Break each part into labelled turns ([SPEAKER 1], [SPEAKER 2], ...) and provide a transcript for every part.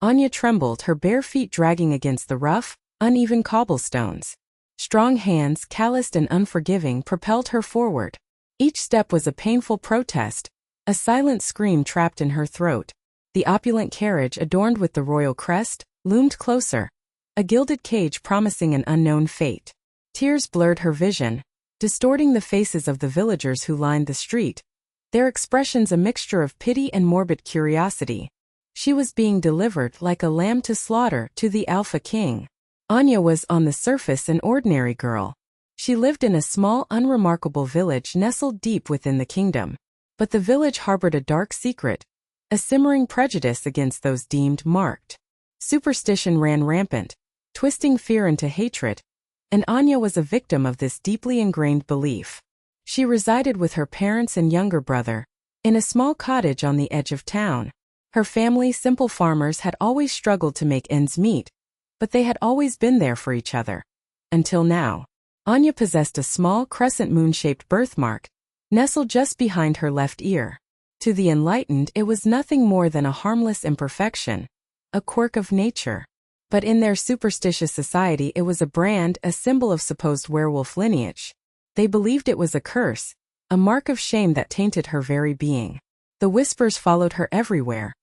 [SPEAKER 1] Anya trembled, her bare feet dragging against the rough, uneven cobblestones. Strong hands, calloused and unforgiving, propelled her forward. Each step was a painful protest, a silent scream trapped in her throat. The opulent carriage, adorned with the royal crest, loomed closer, a gilded cage promising an unknown fate. Tears blurred her vision, distorting the faces of the villagers who lined the street, their expressions a mixture of pity and morbid curiosity. She was being delivered like a lamb to slaughter to the Alpha King. Anya was on the surface an ordinary girl. She lived in a small, unremarkable village nestled deep within the kingdom. But the village harbored a dark secret, a simmering prejudice against those deemed marked. Superstition ran rampant, twisting fear into hatred, and Anya was a victim of this deeply ingrained belief. She resided with her parents and younger brother, in a small cottage on the edge of town. Her family, simple farmers, had always struggled to make ends meet, but they had always been there for each other. Until now. Anya possessed a small crescent moon-shaped birthmark, nestled just behind her left ear. To the enlightened, it was nothing more than a harmless imperfection, a quirk of nature. But in their superstitious society it was a brand, a symbol of supposed werewolf lineage. They believed it was a curse, a mark of shame that tainted her very being. The whispers followed her everywhere,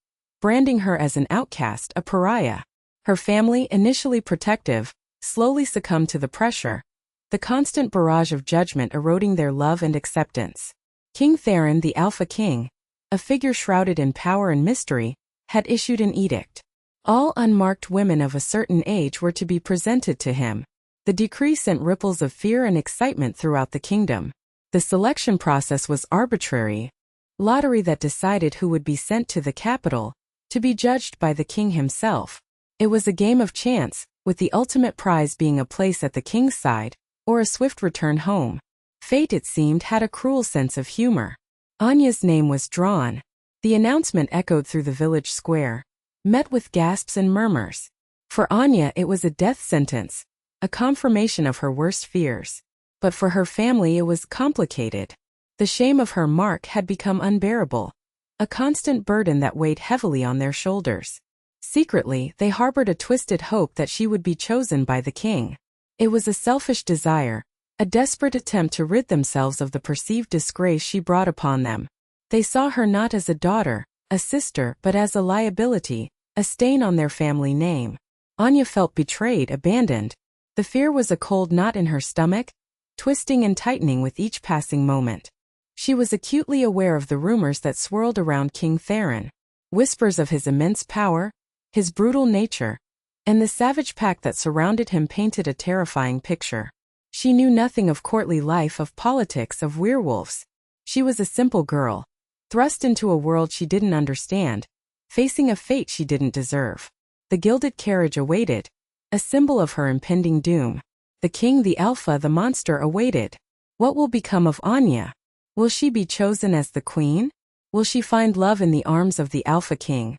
[SPEAKER 1] branding her as an outcast, a pariah. Her family, initially protective, slowly succumbed to the pressure, the constant barrage of judgment eroding their love and acceptance. King Theron, the Alpha King, a figure shrouded in power and mystery, had issued an edict. All unmarked women of a certain age were to be presented to him. The decree sent ripples of fear and excitement throughout the kingdom. The selection process was arbitrary, lottery that decided who would be sent to the capital, to be judged by the king himself. It was a game of chance, with the ultimate prize being a place at the king's side, or a swift return home. Fate, it seemed, had a cruel sense of humor. Anya's name was drawn. The announcement echoed through the village square, met with gasps and murmurs. For Anya it was a death sentence, a confirmation of her worst fears. But for her family it was complicated. The shame of her mark had become unbearable, a constant burden that weighed heavily on their shoulders. Secretly, they harbored a twisted hope that she would be chosen by the king. It was a selfish desire, a desperate attempt to rid themselves of the perceived disgrace she brought upon them. They saw her not as a daughter, a sister, but as a liability, a stain on their family name. Anya felt betrayed, abandoned. The fear was a cold knot in her stomach, twisting and tightening with each passing moment. She was acutely aware of the rumors that swirled around King Theron, whispers of his immense power, his brutal nature, and the savage pack that surrounded him painted a terrifying picture. She knew nothing of courtly life, of politics, of werewolves. She was a simple girl, thrust into a world she didn't understand, facing a fate she didn't deserve. The gilded carriage awaited, a symbol of her impending doom. The king, the Alpha, the monster awaited. What will become of Anya? Will she be chosen as the queen? Will she find love in the arms of the Alpha King?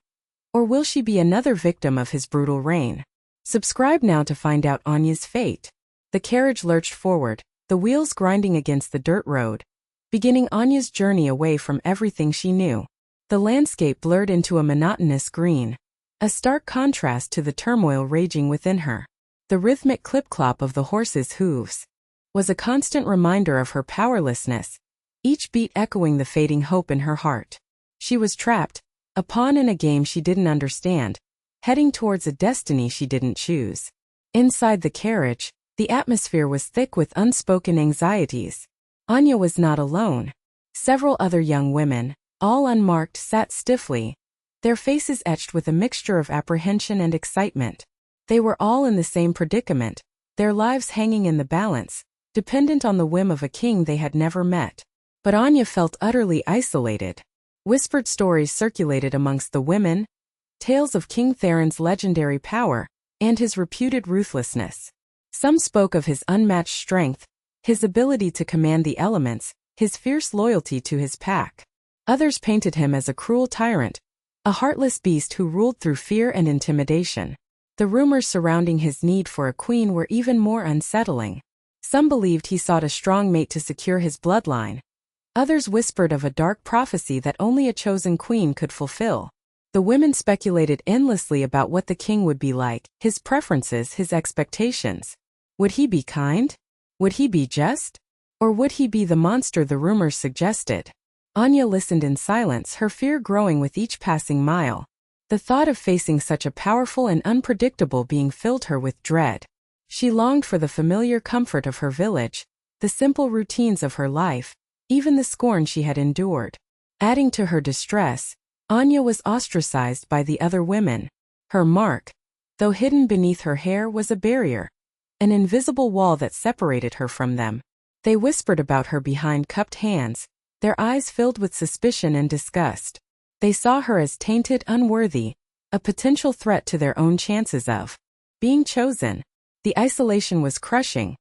[SPEAKER 1] Or will she be another victim of his brutal reign? Subscribe now to find out Anya's fate. The carriage lurched forward, the wheels grinding against the dirt road, beginning Anya's journey away from everything she knew. The landscape blurred into a monotonous green, a stark contrast to the turmoil raging within her. The rhythmic clip-clop of the horses' hooves was a constant reminder of her powerlessness, each beat echoing the fading hope in her heart. She was trapped, a pawn in a game she didn't understand, heading towards a destiny she didn't choose. Inside the carriage, the atmosphere was thick with unspoken anxieties. Anya was not alone. Several other young women, all unmarked, sat stiffly, their faces etched with a mixture of apprehension and excitement. They were all in the same predicament, their lives hanging in the balance, dependent on the whim of a king they had never met. But Anya felt utterly isolated. Whispered stories circulated amongst the women, tales of King Theron's legendary power, and his reputed ruthlessness. Some spoke of his unmatched strength, his ability to command the elements, his fierce loyalty to his pack. Others painted him as a cruel tyrant, a heartless beast who ruled through fear and intimidation. The rumors surrounding his need for a queen were even more unsettling. Some believed he sought a strong mate to secure his bloodline. Others whispered of a dark prophecy that only a chosen queen could fulfill. The women speculated endlessly about what the king would be like, his preferences, his expectations. Would he be kind? Would he be just? Or would he be the monster the rumors suggested? Anya listened in silence, her fear growing with each passing mile. The thought of facing such a powerful and unpredictable being filled her with dread. She longed for the familiar comfort of her village, the simple routines of her life, even the scorn she had endured. Adding to her distress, Anya was ostracized by the other women. Her mark, though hidden beneath her hair, was a barrier, an invisible wall that separated her from them. They whispered about her behind cupped hands, their eyes filled with suspicion and disgust. They saw her as tainted, unworthy, a potential threat to their own chances of being chosen. The isolation was crushing,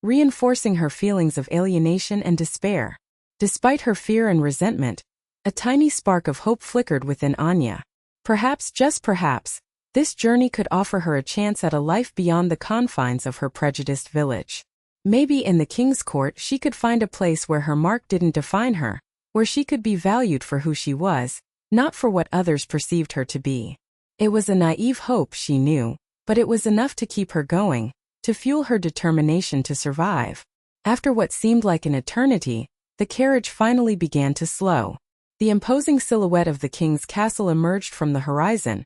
[SPEAKER 1] reinforcing her feelings of alienation and despair. Despite her fear and resentment, a tiny spark of hope flickered within Anya. Perhaps, just perhaps, this journey could offer her a chance at a life beyond the confines of her prejudiced village. Maybe in the king's court she could find a place where her mark didn't define her, where she could be valued for who she was, not for what others perceived her to be. It was a naive hope, she knew, but it was enough to keep her going, to fuel her determination to survive. After what seemed like an eternity, the carriage finally began to slow. The imposing silhouette of the king's castle emerged from the horizon,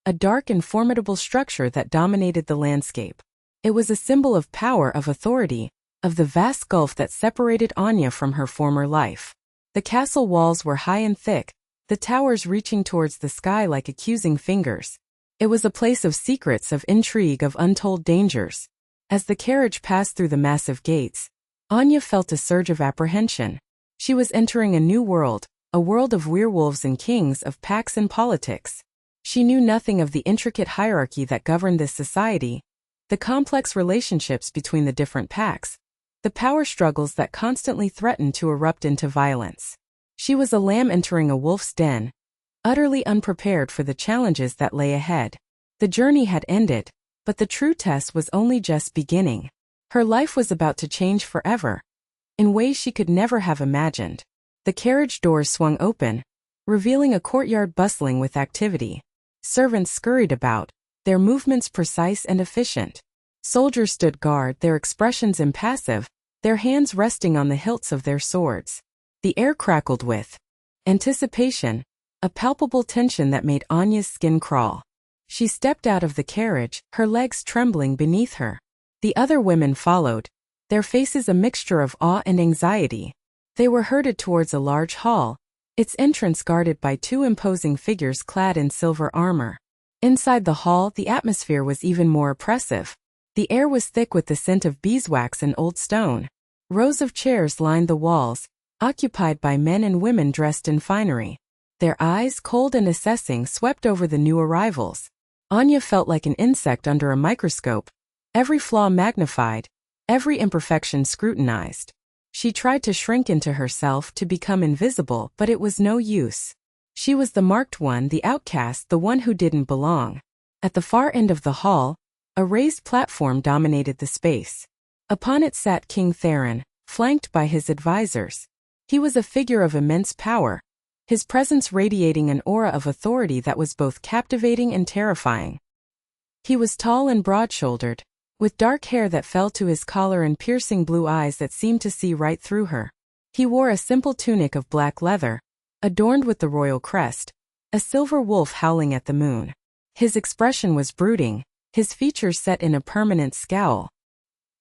[SPEAKER 1] a dark and formidable structure that dominated the landscape. It was a symbol of power, of authority, of the vast gulf that separated Anya from her former life. The castle walls were high and thick, the towers reaching towards the sky like accusing fingers. It was a place of secrets, of intrigue, of untold dangers. As the carriage passed through the massive gates, Anya felt a surge of apprehension. She was entering a new world, a world of werewolves and kings, of pacts and politics. She knew nothing of the intricate hierarchy that governed this society, the complex relationships between the different pacts, the power struggles that constantly threatened to erupt into violence. She was a lamb entering a wolf's den, utterly unprepared for the challenges that lay ahead. The journey had ended, but the true test was only just beginning. Her life was about to change forever, in ways she could never have imagined. The carriage doors swung open, revealing a courtyard bustling with activity. Servants scurried about, their movements precise and efficient. Soldiers stood guard, their expressions impassive, their hands resting on the hilts of their swords. The air crackled with anticipation, a palpable tension that made Anya's skin crawl. She stepped out of the carriage, her legs trembling beneath her. The other women followed, their faces a mixture of awe and anxiety. They were herded towards a large hall, its entrance guarded by two imposing figures clad in silver armor. Inside the hall, the atmosphere was even more oppressive. The air was thick with the scent of beeswax and old stone. Rows of chairs lined the walls, occupied by men and women dressed in finery. Their eyes, cold and assessing, swept over the new arrivals. Anya felt like an insect under a microscope, every flaw magnified, every imperfection scrutinized. She tried to shrink into herself, to become invisible, but it was no use. She was the marked one, the outcast, the one who didn't belong. At the far end of the hall, a raised platform dominated the space. Upon it sat King Theron, flanked by his advisors. He was a figure of immense power, his presence radiating an aura of authority that was both captivating and terrifying. He was tall and broad-shouldered, with dark hair that fell to his collar and piercing blue eyes that seemed to see right through her. He wore a simple tunic of black leather, adorned with the royal crest, a silver wolf howling at the moon. His expression was brooding, his features set in a permanent scowl.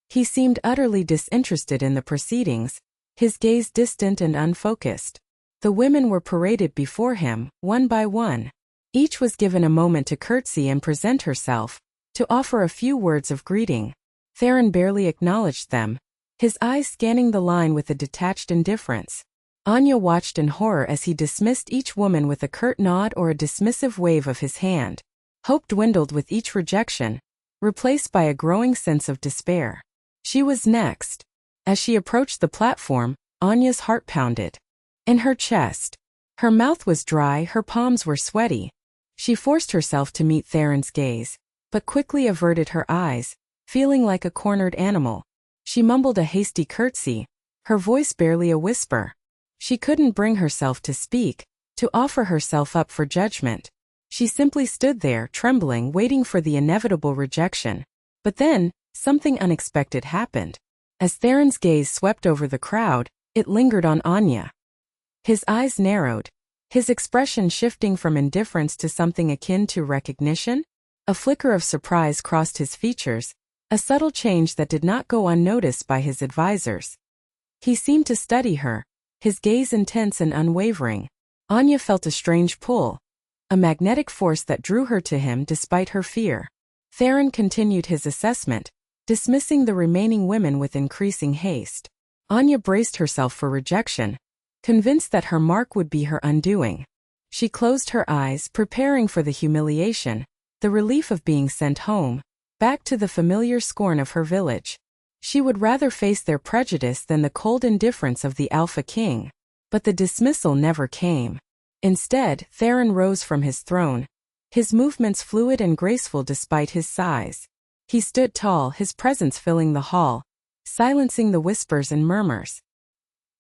[SPEAKER 1] He seemed utterly disinterested in the proceedings, his gaze distant and unfocused. The women were paraded before him, one by one. Each was given a moment to curtsy and present herself, to offer a few words of greeting. Theron barely acknowledged them, his eyes scanning the line with a detached indifference. Anya watched in horror as he dismissed each woman with a curt nod or a dismissive wave of his hand. Hope dwindled with each rejection, replaced by a growing sense of despair. She was next. As she approached the platform, Anya's heart pounded. In her chest. Her mouth was dry, her palms were sweaty. She forced herself to meet Theron's gaze, but quickly averted her eyes, feeling like a cornered animal. She mumbled a hasty curtsy, her voice barely a whisper. She couldn't bring herself to speak, to offer herself up for judgment. She simply stood there, trembling, waiting for the inevitable rejection. But then, something unexpected happened. As Theron's gaze swept over the crowd, it lingered on Anya. His eyes narrowed, his expression shifting from indifference to something akin to recognition. A flicker of surprise crossed his features, a subtle change that did not go unnoticed by his advisors. He seemed to study her, his gaze intense and unwavering. Anya felt a strange pull, a magnetic force that drew her to him despite her fear. Theron continued his assessment, dismissing the remaining women with increasing haste. Anya braced herself for rejection, convinced that her mark would be her undoing. She closed her eyes, preparing for the humiliation, the relief of being sent home, back to the familiar scorn of her village. She would rather face their prejudice than the cold indifference of the Alpha King. But the dismissal never came. Instead, Theron rose from his throne, his movements fluid and graceful despite his size. He stood tall, his presence filling the hall, silencing the whispers and murmurs.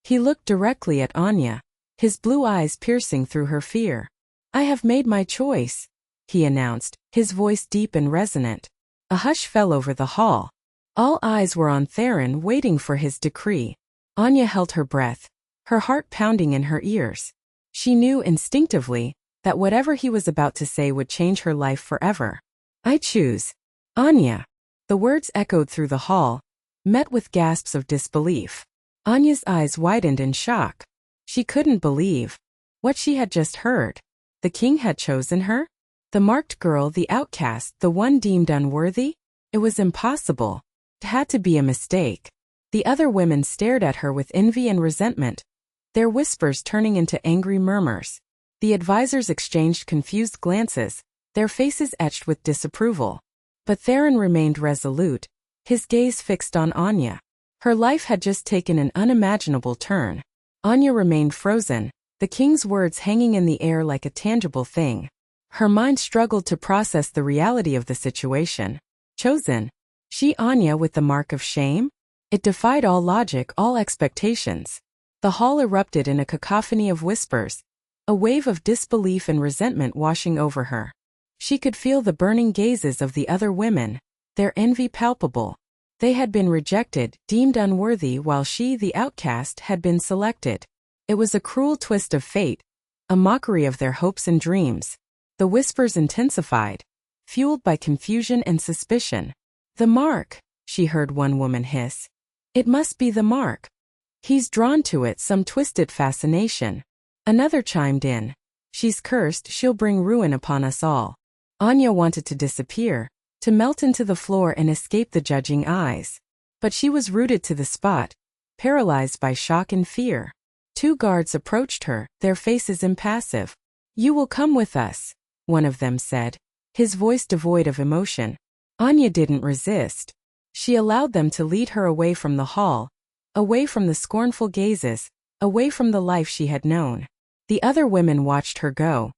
[SPEAKER 1] He looked directly at Anya, his blue eyes piercing through her fear. "I have made my choice," he announced, his voice deep and resonant. A hush fell over the hall. All eyes were on Theron, waiting for his decree. Anya held her breath, her heart pounding in her ears. She knew instinctively that whatever he was about to say would change her life forever. "I choose Anya." The words echoed through the hall, met with gasps of disbelief. Anya's eyes widened in shock. She couldn't believe what she had just heard. The king had chosen her? The marked girl, the outcast, the one deemed unworthy? It was impossible. It had to be a mistake. The other women stared at her with envy and resentment, their whispers turning into angry murmurs. The advisors exchanged confused glances, their faces etched with disapproval. But Theron remained resolute, his gaze fixed on Anya. Her life had just taken an unimaginable turn. Anya remained frozen, the king's words hanging in the air like a tangible thing. Her mind struggled to process the reality of the situation. Chosen? She, Anya, with the mark of shame? It defied all logic, all expectations. The hall erupted in a cacophony of whispers, a wave of disbelief and resentment washing over her. She could feel the burning gazes of the other women, their envy palpable. They had been rejected, deemed unworthy, while she, the outcast, had been selected. It was a cruel twist of fate, a mockery of their hopes and dreams. The whispers intensified, fueled by confusion and suspicion. "The mark," she heard one woman hiss. "It must be the mark. He's drawn to it, some twisted fascination." Another chimed in. "She's cursed, she'll bring ruin upon us all." Anya wanted to disappear, to melt into the floor and escape the judging eyes. But she was rooted to the spot, paralyzed by shock and fear. Two guards approached her, their faces impassive. "You will come with us," one of them said, his voice devoid of emotion. Anya didn't resist. She allowed them to lead her away from the hall, away from the scornful gazes, away from the life she had known. The other women watched her go,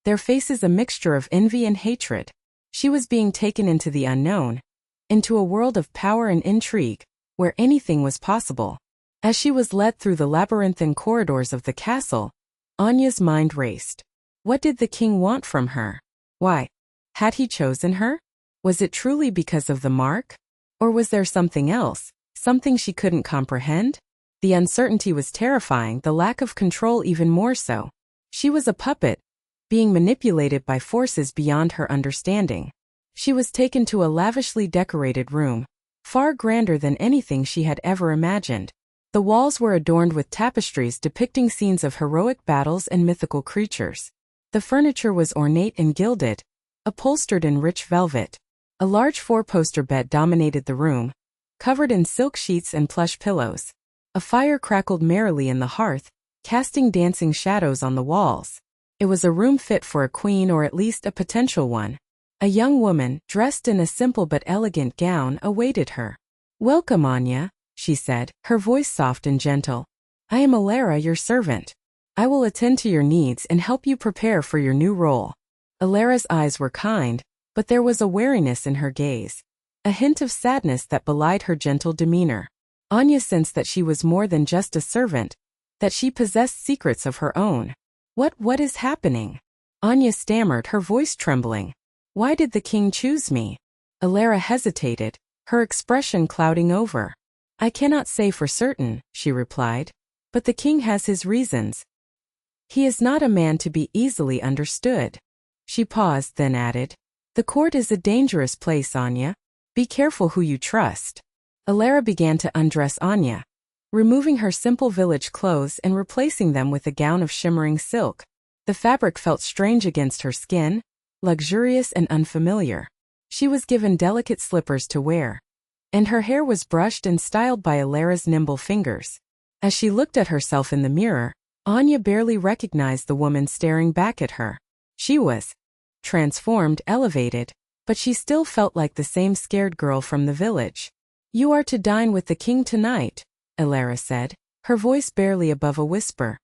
[SPEAKER 1] their faces a mixture of envy and hatred. She was being taken into the unknown, into a world of power and intrigue, where anything was possible. As she was led through the labyrinthine corridors of the castle, Anya's mind raced. What did the king want from her? Why had he chosen her? Was it truly because of the mark? Or was there something else, something she couldn't comprehend? The uncertainty was terrifying, the lack of control even more so. She was a puppet, being manipulated by forces beyond her understanding. She was taken to a lavishly decorated room, far grander than anything she had ever imagined. The walls were adorned with tapestries depicting scenes of heroic battles and mythical creatures. The furniture was ornate and gilded, upholstered in rich velvet. A large four-poster bed dominated the room, covered in silk sheets and plush pillows. A fire crackled merrily in the hearth, casting dancing shadows on the walls. It was a room fit for a queen, or at least a potential one. A young woman, dressed in a simple but elegant gown, awaited her. "Welcome, Anya," she said, her voice soft and gentle. "I am Alara, your servant. I will attend to your needs and help you prepare for your new role." Alara's eyes were kind, but there was a wariness in her gaze, a hint of sadness that belied her gentle demeanor. Anya sensed that she was more than just a servant, that she possessed secrets of her own. What is happening? Anya stammered, her voice trembling. Why did the king choose me? Alara hesitated, her expression clouding over. I cannot say for certain, she replied. But the king has his reasons. He is not a man to be easily understood. She paused, then added, the court is a dangerous place, Anya. Be careful who you trust. Alara began to undress Anya, removing her simple village clothes and replacing them with a gown of shimmering silk. The fabric felt strange against her skin, luxurious and unfamiliar. She was given delicate slippers to wear, and her hair was brushed and styled by Alara's nimble fingers. As she looked at herself in the mirror, Anya barely recognized the woman staring back at her. She was transformed, elevated, but she still felt like the same scared girl from the village. You are to dine with the king tonight, Alara said, her voice barely above a whisper.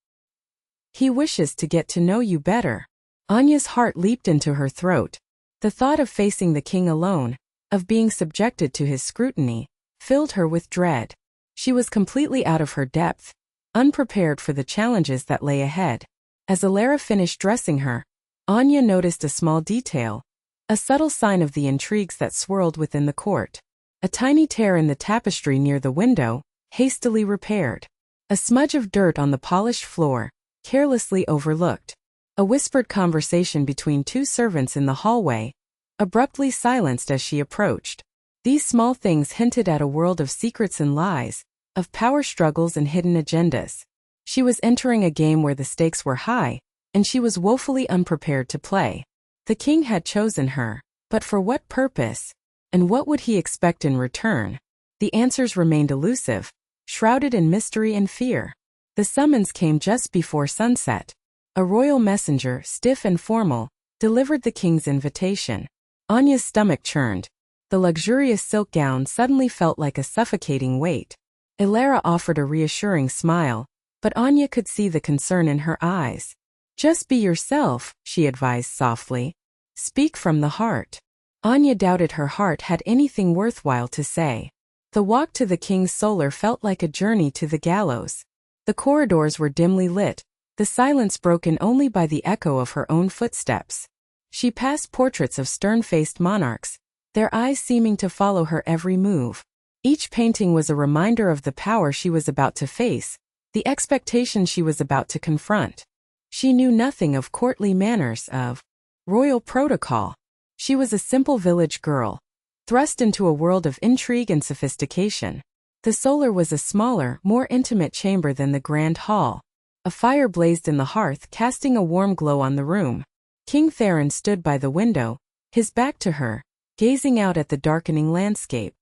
[SPEAKER 1] He wishes to get to know you better. Anya's heart leaped into her throat. The thought of facing the king alone, of being subjected to his scrutiny, filled her with dread. She was completely out of her depth, unprepared for the challenges that lay ahead. As Alara finished dressing her, Anya noticed a small detail, a subtle sign of the intrigues that swirled within the court. A tiny tear in the tapestry near the window, hastily repaired. A smudge of dirt on the polished floor, carelessly overlooked. A whispered conversation between two servants in the hallway, abruptly silenced as she approached. These small things hinted at a world of secrets and lies, of power struggles and hidden agendas. She was entering a game where the stakes were high, and she was woefully unprepared to play. The king had chosen her, but for what purpose? And what would he expect in return? The answers remained elusive, shrouded in mystery and fear. The summons came just before sunset. A royal messenger, stiff and formal, delivered the king's invitation. Anya's stomach churned. The luxurious silk gown suddenly felt like a suffocating weight. Alara offered a reassuring smile, but Anya could see the concern in her eyes. Just be yourself, she advised softly. Speak from the heart. Anya doubted her heart had anything worthwhile to say. The walk to the king's solar felt like a journey to the gallows. The corridors were dimly lit, the silence broken only by the echo of her own footsteps. She passed portraits of stern-faced monarchs, their eyes seeming to follow her every move. Each painting was a reminder of the power she was about to face, the expectation she was about to confront. She knew nothing of courtly manners, of royal protocol. She was a simple village girl, thrust into a world of intrigue and sophistication. The solar was a smaller, more intimate chamber than the grand hall. A fire blazed in the hearth, casting a warm glow on the room. King Theron stood by the window, his back to her, gazing out at the darkening landscape.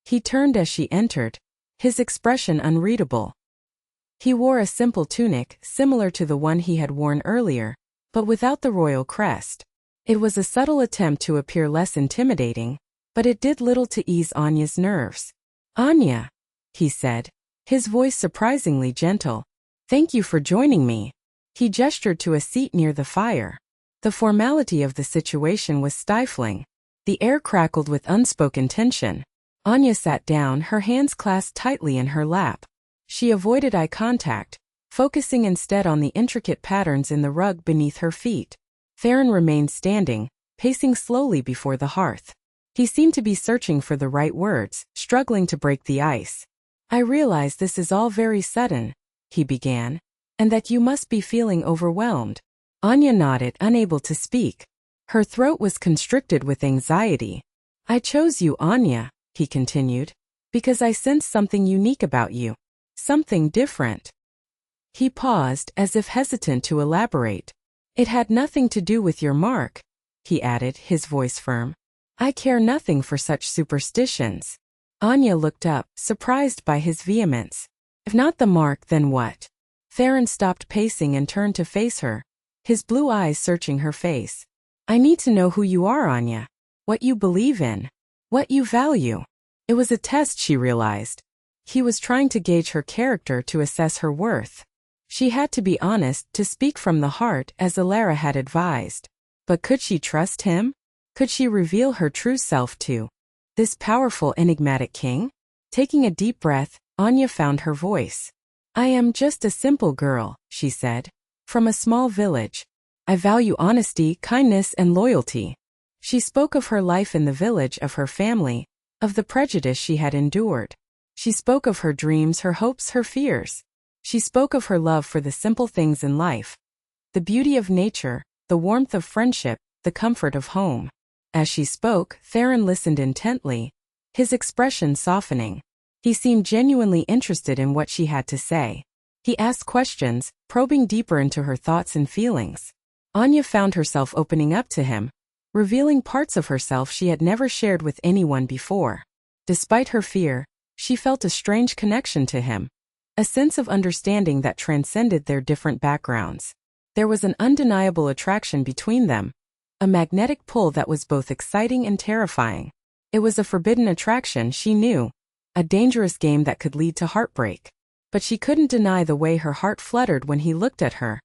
[SPEAKER 1] He turned as she entered, his expression unreadable. He wore a simple tunic, similar to the one he had worn earlier, but without the royal crest. It was a subtle attempt to appear less intimidating, but it did little to ease Anya's nerves. Anya, he said, his voice surprisingly gentle. Thank you for joining me. He gestured to a seat near the fire. The formality of the situation was stifling. The air crackled with unspoken tension. Anya sat down, her hands clasped tightly in her lap. She avoided eye contact, focusing instead on the intricate patterns in the rug beneath her feet. Theron remained standing, pacing slowly before the hearth. He seemed to be searching for the right words, struggling to break the ice. I realize this is all very sudden, he began, and that you must be feeling overwhelmed. Anya nodded, unable to speak. Her throat was constricted with anxiety. I chose you, Anya, he continued, because I sensed something unique about you. Something different. He paused, as if hesitant to elaborate. It had nothing to do with your mark, he added, his voice firm. I care nothing for such superstitions. Anya looked up, surprised by his vehemence. If not the mark, then what? Theron stopped pacing and turned to face her, his blue eyes searching her face. I need to know who you are, Anya. What you believe in. What you value. It was a test, she realized. He was trying to gauge her character, to assess her worth. She had to be honest, to speak from the heart, as Alara had advised. But could she trust him? Could she reveal her true self to this powerful, enigmatic king? Taking a deep breath, Anya found her voice. I am just a simple girl, she said, from a small village. I value honesty, kindness, and loyalty. She spoke of her life in the village, of her family, of the prejudice she had endured. She spoke of her dreams, her hopes, her fears. She spoke of her love for the simple things in life, the beauty of nature, the warmth of friendship, the comfort of home. As she spoke, Theron listened intently, his expression softening. He seemed genuinely interested in what she had to say. He asked questions, probing deeper into her thoughts and feelings. Anya found herself opening up to him, revealing parts of herself she had never shared with anyone before. Despite her fear, she felt a strange connection to him, a sense of understanding that transcended their different backgrounds. There was an undeniable attraction between them, a magnetic pull that was both exciting and terrifying. It was a forbidden attraction, she knew, a dangerous game that could lead to heartbreak. But she couldn't deny the way her heart fluttered when he looked at her,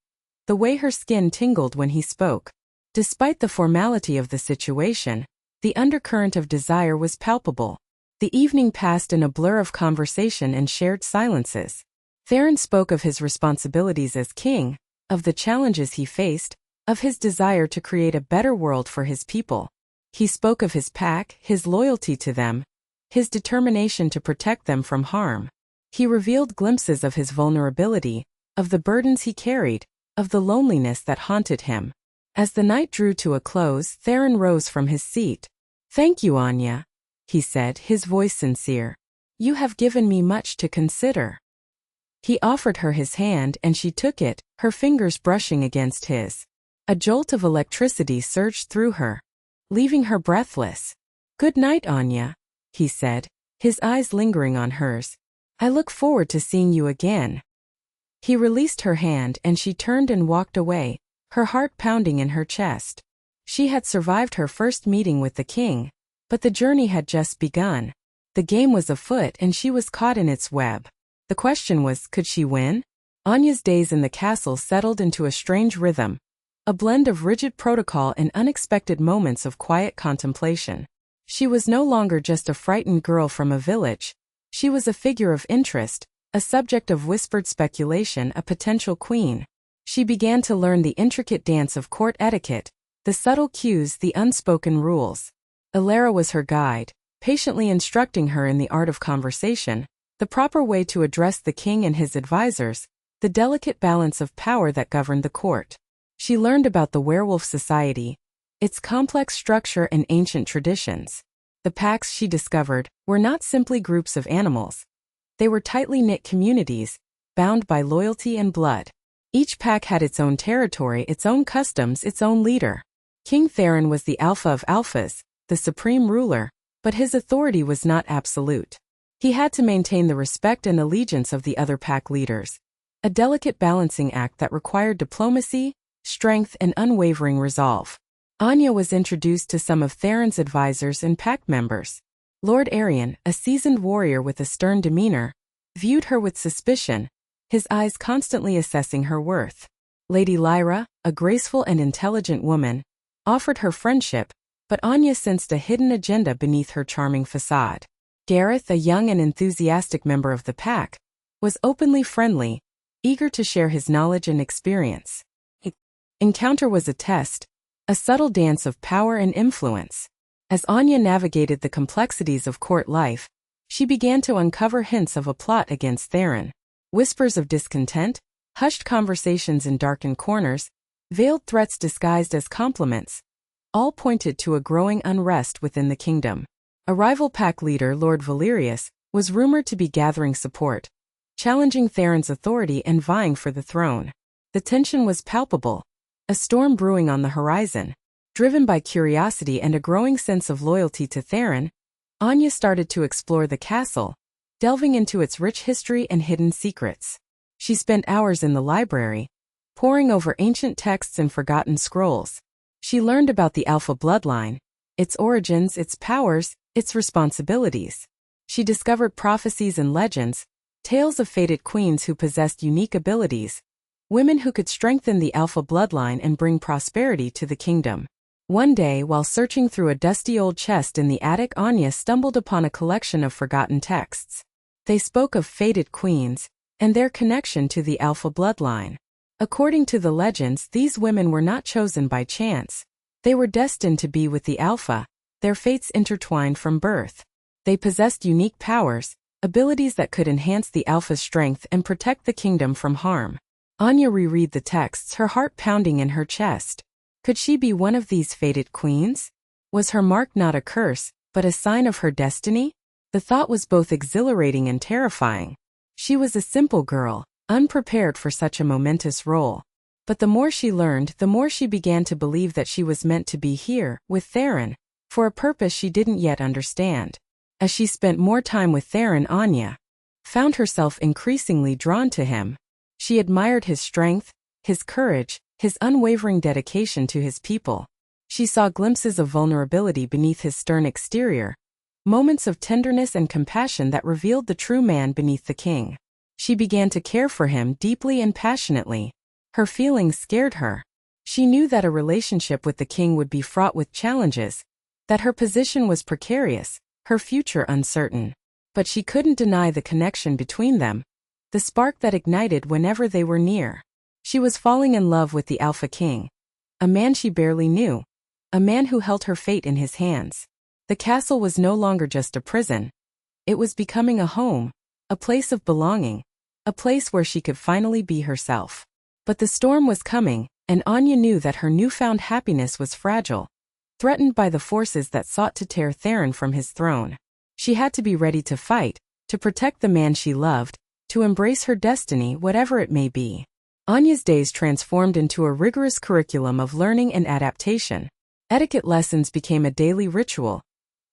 [SPEAKER 1] the way her skin tingled when he spoke. Despite the formality of the situation, the undercurrent of desire was palpable. The evening passed in a blur of conversation and shared silences. Theron spoke of his responsibilities as king, of the challenges he faced, of his desire to create a better world for his people. He spoke of his pack, his loyalty to them, his determination to protect them from harm. He revealed glimpses of his vulnerability, of the burdens he carried, of the loneliness that haunted him. As the night drew to a close, Theron rose from his seat. "Thank you, Anya," he said, his voice sincere. "You have given me much to consider." He offered her his hand and she took it, her fingers brushing against his. A jolt of electricity surged through her, leaving her breathless. "Good night, Anya," he said, his eyes lingering on hers. "I look forward to seeing you again." He released her hand and she turned and walked away, her heart pounding in her chest. She had survived her first meeting with the king, but the journey had just begun. The game was afoot and she was caught in its web. The question was, could she win? Anya's days in the castle settled into a strange rhythm, a blend of rigid protocol and unexpected moments of quiet contemplation. She was no longer just a frightened girl from a village. She was a figure of interest, a subject of whispered speculation, a potential queen. She began to learn the intricate dance of court etiquette, the subtle cues, the unspoken rules. Elara was her guide, patiently instructing her in the art of conversation, the proper way to address the king and his advisors, the delicate balance of power that governed the court. She learned about the werewolf society, its complex structure and ancient traditions. The packs, she discovered, were not simply groups of animals. They were tightly knit communities, bound by loyalty and blood. Each pack had its own territory, its own customs, its own leader. King Theron was the alpha of alphas, the supreme ruler, but his authority was not absolute. He had to maintain the respect and allegiance of the other pack leaders, a delicate balancing act that required diplomacy, strength, and unwavering resolve. Anya was introduced to some of Theron's advisors and pack members. Lord Arian, a seasoned warrior with a stern demeanor, viewed her with suspicion, his eyes constantly assessing her worth. Lady Lyra, a graceful and intelligent woman, offered her friendship, but Anya sensed a hidden agenda beneath her charming facade. Gareth, a young and enthusiastic member of the pack, was openly friendly, eager to share his knowledge and experience. Encounter was a test, a subtle dance of power and influence. As Anya navigated the complexities of court life, she began to uncover hints of a plot against Theron. Whispers of discontent, hushed conversations in darkened corners, veiled threats disguised as compliments, all pointed to a growing unrest within the kingdom. A rival pack leader, Lord Valerius, was rumored to be gathering support, challenging Theron's authority and vying for the throne. The tension was palpable, a storm brewing on the horizon. Driven by curiosity and a growing sense of loyalty to Theron, Anya started to explore the castle, delving into its rich history and hidden secrets. She spent hours in the library, poring over ancient texts and forgotten scrolls. She learned about the Alpha bloodline, its origins, its powers, its responsibilities. She discovered prophecies and legends, tales of fated queens who possessed unique abilities, women who could strengthen the Alpha bloodline and bring prosperity to the kingdom. One day, while searching through a dusty old chest in the attic, Anya stumbled upon a collection of forgotten texts. They spoke of fated queens and their connection to the Alpha bloodline. According to the legends, these women were not chosen by chance. They were destined to be with the Alpha, their fates intertwined from birth. They possessed unique powers, abilities that could enhance the Alpha's strength and protect the kingdom from harm. Anya reread the texts, her heart pounding in her chest. Could she be one of these fated queens? Was her mark not a curse, but a sign of her destiny? The thought was both exhilarating and terrifying. She was a simple girl, unprepared for such a momentous role. But the more she learned, the more she began to believe that she was meant to be here, with Theron, for a purpose she didn't yet understand. As she spent more time with Theron, Anya found herself increasingly drawn to him. She admired his strength, his courage, his unwavering dedication to his people. She saw glimpses of vulnerability beneath his stern exterior, moments of tenderness and compassion that revealed the true man beneath the king. She began to care for him deeply and passionately. Her feelings scared her. She knew that a relationship with the king would be fraught with challenges, that her position was precarious, her future uncertain. But she couldn't deny the connection between them, the spark that ignited whenever they were near. She was falling in love with the Alpha King, a man she barely knew, a man who held her fate in his hands. The castle was no longer just a prison. It was becoming a home, a place of belonging, a place where she could finally be herself. But the storm was coming, and Anya knew that her newfound happiness was fragile, threatened by the forces that sought to tear Theron from his throne. She had to be ready to fight, to protect the man she loved, to embrace her destiny, whatever it may be. Anya's days transformed into a rigorous curriculum of learning and adaptation. Etiquette lessons became a daily ritual,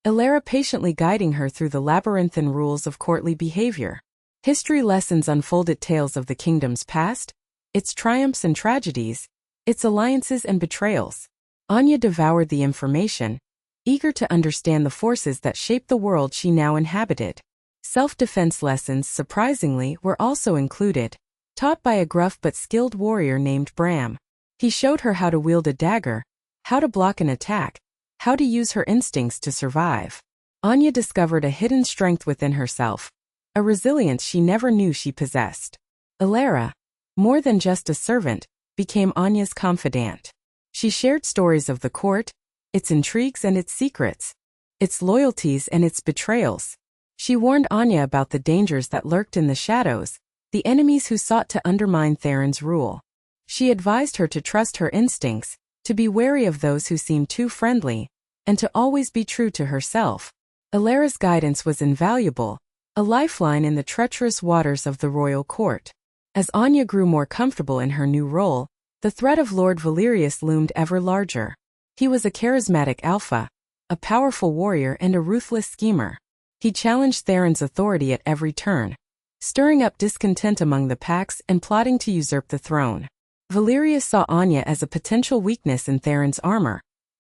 [SPEAKER 1] Elara patiently guiding her through the labyrinthine rules of courtly behavior. History lessons unfolded tales of the kingdom's past, its triumphs and tragedies, its alliances and betrayals. Anya devoured the information, eager to understand the forces that shaped the world she now inhabited. Self-defense lessons, surprisingly, were also included, taught by a gruff but skilled warrior named Bram. He showed her how to wield a dagger, how to block an attack, how to use her instincts to survive. Anya discovered a hidden strength within herself, a resilience she never knew she possessed. Elara, more than just a servant, became Anya's confidant. She shared stories of the court, its intrigues and its secrets, its loyalties and its betrayals. She warned Anya about the dangers that lurked in the shadows, the enemies who sought to undermine Theron's rule. She advised her to trust her instincts, to be wary of those who seemed too friendly, and to always be true to herself. Elara's guidance was invaluable, a lifeline in the treacherous waters of the royal court. As Anya grew more comfortable in her new role, the threat of Lord Valerius loomed ever larger. He was a charismatic alpha, a powerful warrior and a ruthless schemer. He challenged Theron's authority at every turn, stirring up discontent among the Pax and plotting to usurp the throne. Valerius saw Anya as a potential weakness in Theron's armor,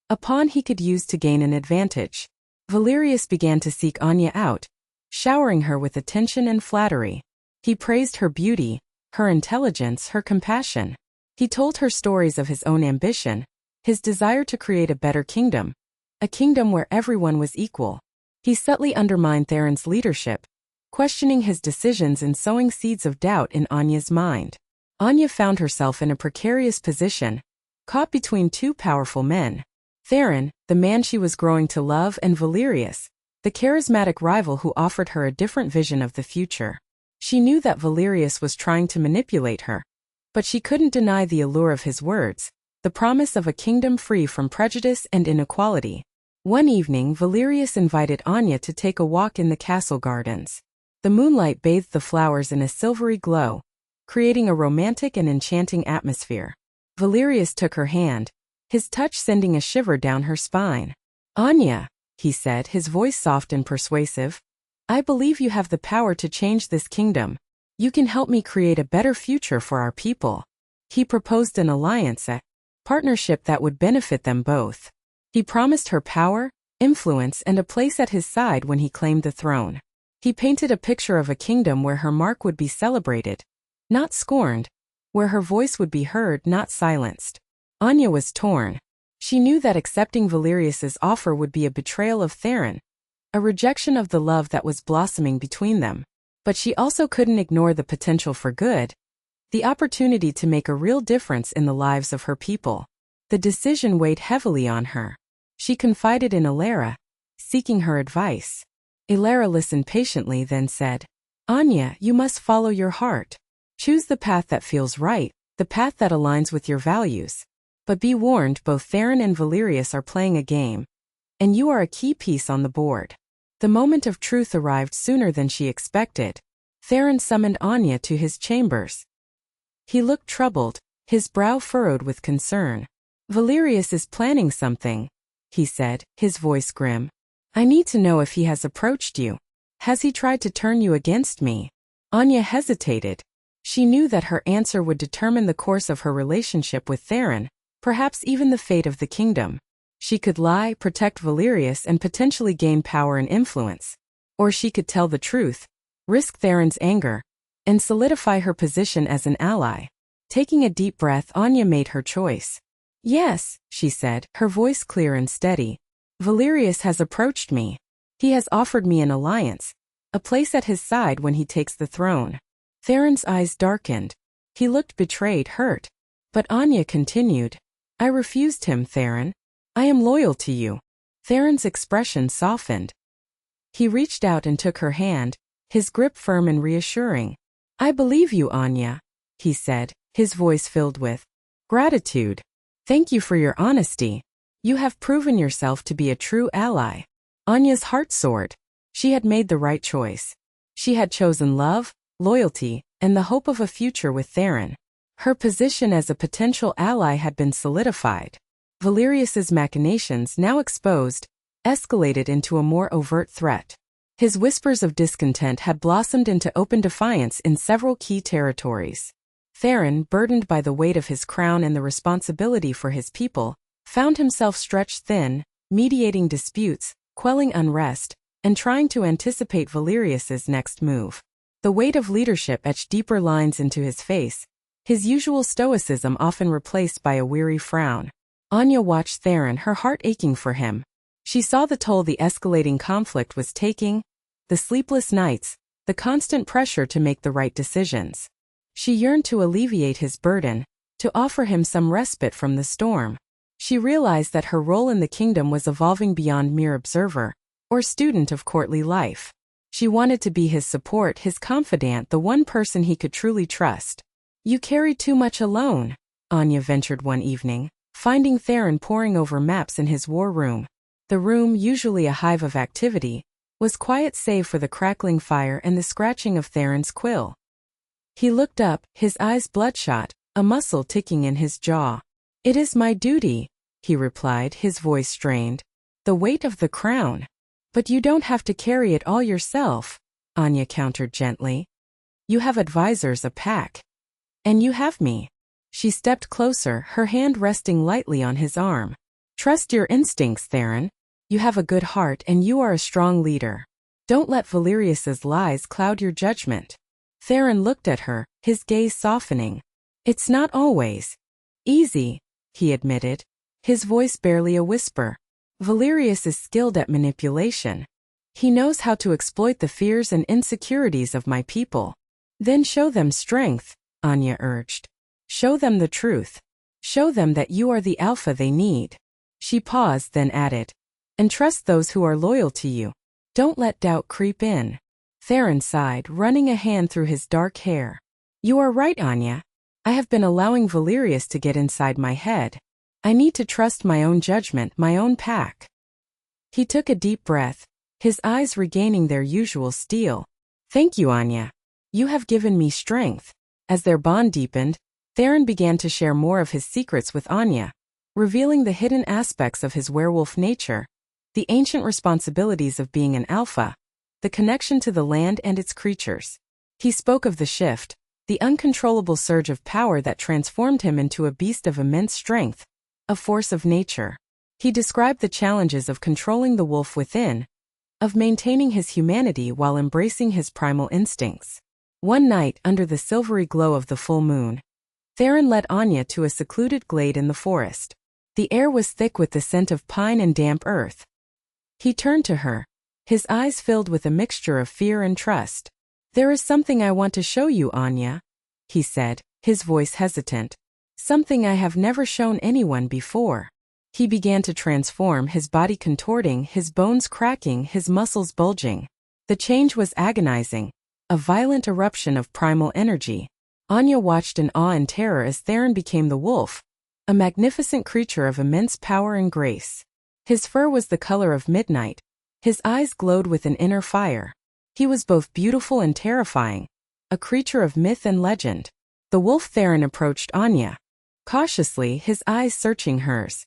[SPEAKER 1] a pawn he could use to gain an advantage. Valerius began to seek Anya out, showering her with attention and flattery. He praised her beauty, her intelligence, her compassion. He told her stories of his own ambition, his desire to create a better kingdom, a kingdom where everyone was equal. He subtly undermined Theron's leadership, questioning his decisions and sowing seeds of doubt in Anya's mind. Anya found herself in a precarious position, caught between two powerful men. Theron, the man she was growing to love, and Valerius, the charismatic rival who offered her a different vision of the future. She knew that Valerius was trying to manipulate her, but she couldn't deny the allure of his words, the promise of a kingdom free from prejudice and inequality. One evening, Valerius invited Anya to take a walk in the castle gardens. The moonlight bathed the flowers in a silvery glow, creating a romantic and enchanting atmosphere. Valerius took her hand, his touch sending a shiver down her spine. "Anya," he said, his voice soft and persuasive, "I believe you have the power to change this kingdom. You can help me create a better future for our people." He proposed an alliance, a partnership that would benefit them both. He promised her power, influence, and a place at his side when he claimed the throne. He painted a picture of a kingdom where her mark would be celebrated, not scorned, where her voice would be heard, not silenced. Anya was torn. She knew that accepting Valerius's offer would be a betrayal of Theron, a rejection of the love that was blossoming between them. But she also couldn't ignore the potential for good. the opportunity to make a real difference in the lives of her people. The decision weighed heavily on her. She confided in Elara, seeking her advice. Elara listened patiently, then said, "Anya, you must follow your heart. Choose the path that feels right, the path that aligns with your values. But be warned, both Theron and Valerius are playing a game, and you are a key piece on the board." The moment of truth arrived sooner than she expected. Theron summoned Anya to his chambers. He looked troubled, his brow furrowed with concern. "Valerius is planning something," he said, his voice grim. "I need to know if he has approached you. Has he tried to turn you against me?" Anya hesitated. She knew that her answer would determine the course of her relationship with Theron, perhaps even the fate of the kingdom. She could lie, protect Valerius, and potentially gain power and influence. Or she could tell the truth, risk Theron's anger, and solidify her position as an ally. Taking a deep breath, Anya made her choice. "Yes," she said, her voice clear and steady. "Valerius has approached me. He has offered me an alliance, a place at his side when he takes the throne." Theron's eyes darkened. He looked betrayed, hurt. But Anya continued, "I refused him, Theron. I am loyal to you." Theron's expression softened. He reached out and took her hand, his grip firm and reassuring. "I believe you, Anya," he said, his voice filled with gratitude. "Thank you for your honesty. You have proven yourself to be a true ally." Anya's heart soared. She had made the right choice. She had chosen love, loyalty, and the hope of a future with Theron. Her position as a potential ally had been solidified. Valerius's machinations, now exposed, escalated into a more overt threat. His whispers of discontent had blossomed into open defiance in several key territories. Theron, burdened by the weight of his crown and the responsibility for his people, found himself stretched thin, mediating disputes, quelling unrest, and trying to anticipate Valerius's next move. The weight of leadership etched deeper lines into his face, his usual stoicism often replaced by a weary frown. Anya watched Theron, her heart aching for him. She saw the toll the escalating conflict was taking, the sleepless nights, the constant pressure to make the right decisions. She yearned to alleviate his burden, to offer him some respite from the storm. She realized that her role in the kingdom was evolving beyond mere observer or student of courtly life. She wanted to be his support, his confidant, the one person he could truly trust. "You carry too much alone," Anya ventured one evening, finding Theron poring over maps in his war room. The room, usually a hive of activity, was quiet save for the crackling fire and the scratching of Theron's quill. He looked up, his eyes bloodshot, a muscle ticking in his jaw. "It is my duty," he replied, his voice strained. "The weight of the crown." "But you don't have to carry it all yourself," Anya countered gently. "You have advisors, a pack. And you have me." She stepped closer, her hand resting lightly on his arm. "Trust your instincts, Theron. You have a good heart and you are a strong leader. Don't let Valerius's lies cloud your judgment." Theron looked at her, his gaze softening. "It's not always easy," he admitted, his voice barely a whisper. "Valerius is skilled at manipulation. He knows how to exploit the fears and insecurities of my people." "Then show them strength," Anya urged. "Show them the truth. Show them that you are the alpha they need." She paused, then added, "And trust those who are loyal to you. Don't let doubt creep in." Theron sighed, running a hand through his dark hair. "You are right, Anya. I have been allowing Valerius to get inside my head. I need to trust my own judgment, my own pack." He took a deep breath, his eyes regaining their usual steel. "Thank you, Anya. You have given me strength." As their bond deepened, Theron began to share more of his secrets with Anya, revealing the hidden aspects of his werewolf nature, the ancient responsibilities of being an alpha, the connection to the land and its creatures. He spoke of the shift, the uncontrollable surge of power that transformed him into a beast of immense strength, a force of nature. He described the challenges of controlling the wolf within, of maintaining his humanity while embracing his primal instincts. One night, under the silvery glow of the full moon, Theron led Anya to a secluded glade in the forest. The air was thick with the scent of pine and damp earth. He turned to her, his eyes filled with a mixture of fear and trust. "There is something I want to show you, Anya," he said, his voice hesitant. Something I have never shown anyone before. He began to transform, his body contorting, his bones cracking, his muscles bulging. The change was agonizing, a violent eruption of primal energy. Anya watched in awe and terror as Theron became the wolf, a magnificent creature of immense power and grace. His fur was the color of midnight. His eyes glowed with an inner fire. He was both beautiful and terrifying, a creature of myth and legend. The wolf Theron approached Anya, cautiously, his eyes searching hers.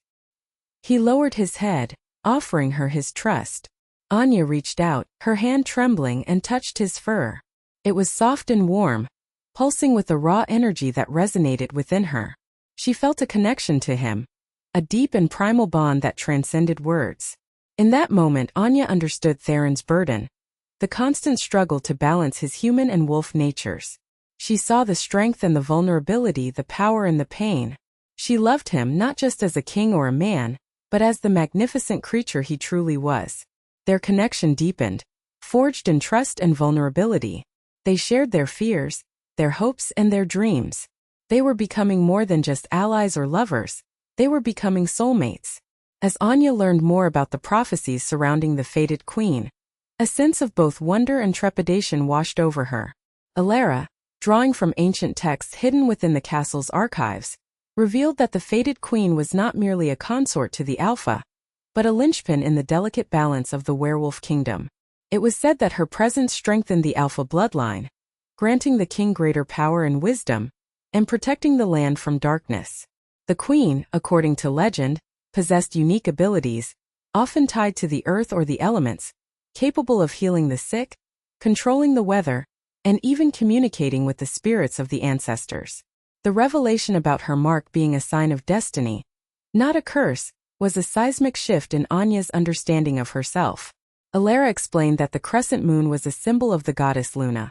[SPEAKER 1] He lowered his head, offering her his trust. Anya reached out, her hand trembling, and touched his fur. It was soft and warm, pulsing with a raw energy that resonated within her. She felt a connection to him, a deep and primal bond that transcended words. In that moment, Anya understood Theron's burden, the constant struggle to balance his human and wolf natures. She saw the strength and the vulnerability, the power and the pain. She loved him not just as a king or a man, but as the magnificent creature he truly was. Their connection deepened, forged in trust and vulnerability. They shared their fears, their hopes and their dreams. They were becoming more than just allies or lovers. They were becoming soulmates. As Anya learned more about the prophecies surrounding the fated queen, a sense of both wonder and trepidation washed over her. Elara, drawing from ancient texts hidden within the castle's archives, revealed that the fated queen was not merely a consort to the Alpha, but a linchpin in the delicate balance of the werewolf kingdom. It was said that her presence strengthened the Alpha bloodline, granting the king greater power and wisdom, and protecting the land from darkness. The queen, according to legend, possessed unique abilities, often tied to the earth or the elements, capable of healing the sick, controlling the weather, and even communicating with the spirits of the ancestors. The revelation about her mark being a sign of destiny, not a curse, was a seismic shift in Anya's understanding of herself. Elara explained that the crescent moon was a symbol of the goddess Luna,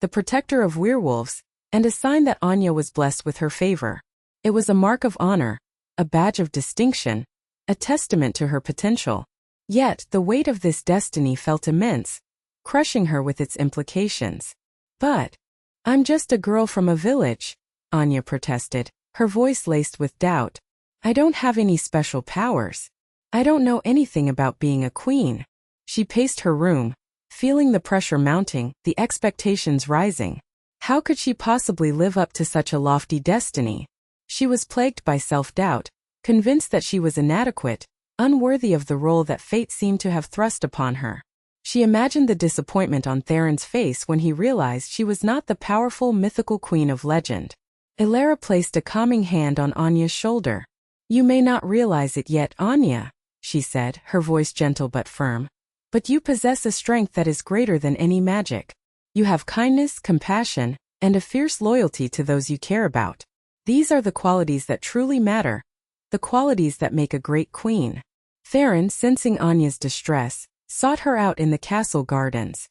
[SPEAKER 1] the protector of werewolves, and a sign that Anya was blessed with her favor. It was a mark of honor, a badge of distinction, a testament to her potential. Yet, the weight of this destiny felt immense, crushing her with its implications. "But I'm just a girl from a village," Anya protested, her voice laced with doubt. "I don't have any special powers. I don't know anything about being a queen." She paced her room, feeling the pressure mounting, the expectations rising. How could she possibly live up to such a lofty destiny? She was plagued by self-doubt, convinced that she was inadequate, unworthy of the role that fate seemed to have thrust upon her. She imagined the disappointment on Theron's face when he realized she was not the powerful mythical queen of legend. Elara placed a calming hand on Anya's shoulder. "You may not realize it yet, Anya," she said, her voice gentle but firm. "But you possess a strength that is greater than any magic. You have kindness, compassion, and a fierce loyalty to those you care about. These are the qualities that truly matter, the qualities that make a great queen." Theron, sensing Anya's distress, sought her out in the castle gardens.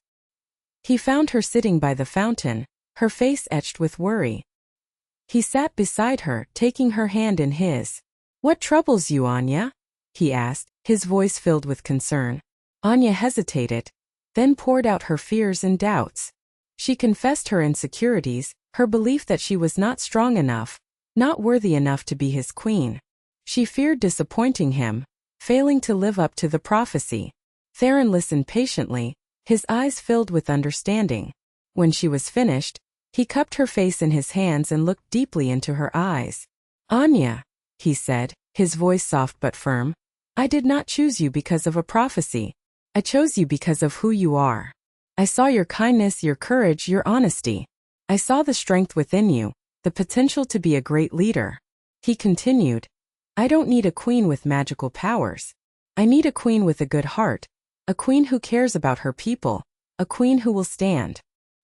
[SPEAKER 1] He found her sitting by the fountain, her face etched with worry. He sat beside her, taking her hand in his. "What troubles you, Anya?" he asked, his voice filled with concern. Anya hesitated, then poured out her fears and doubts. She confessed her insecurities, her belief that she was not strong enough, not worthy enough to be his queen. She feared disappointing him, failing to live up to the prophecy. Theron listened patiently, his eyes filled with understanding. When she was finished, he cupped her face in his hands and looked deeply into her eyes. "Anya," he said, his voice soft but firm, "I did not choose you because of a prophecy. I chose you because of who you are. I saw your kindness, your courage, your honesty. I saw the strength within you, the potential to be a great leader." He continued, "I don't need a queen with magical powers. I need a queen with a good heart, a queen who cares about her people, a queen who will stand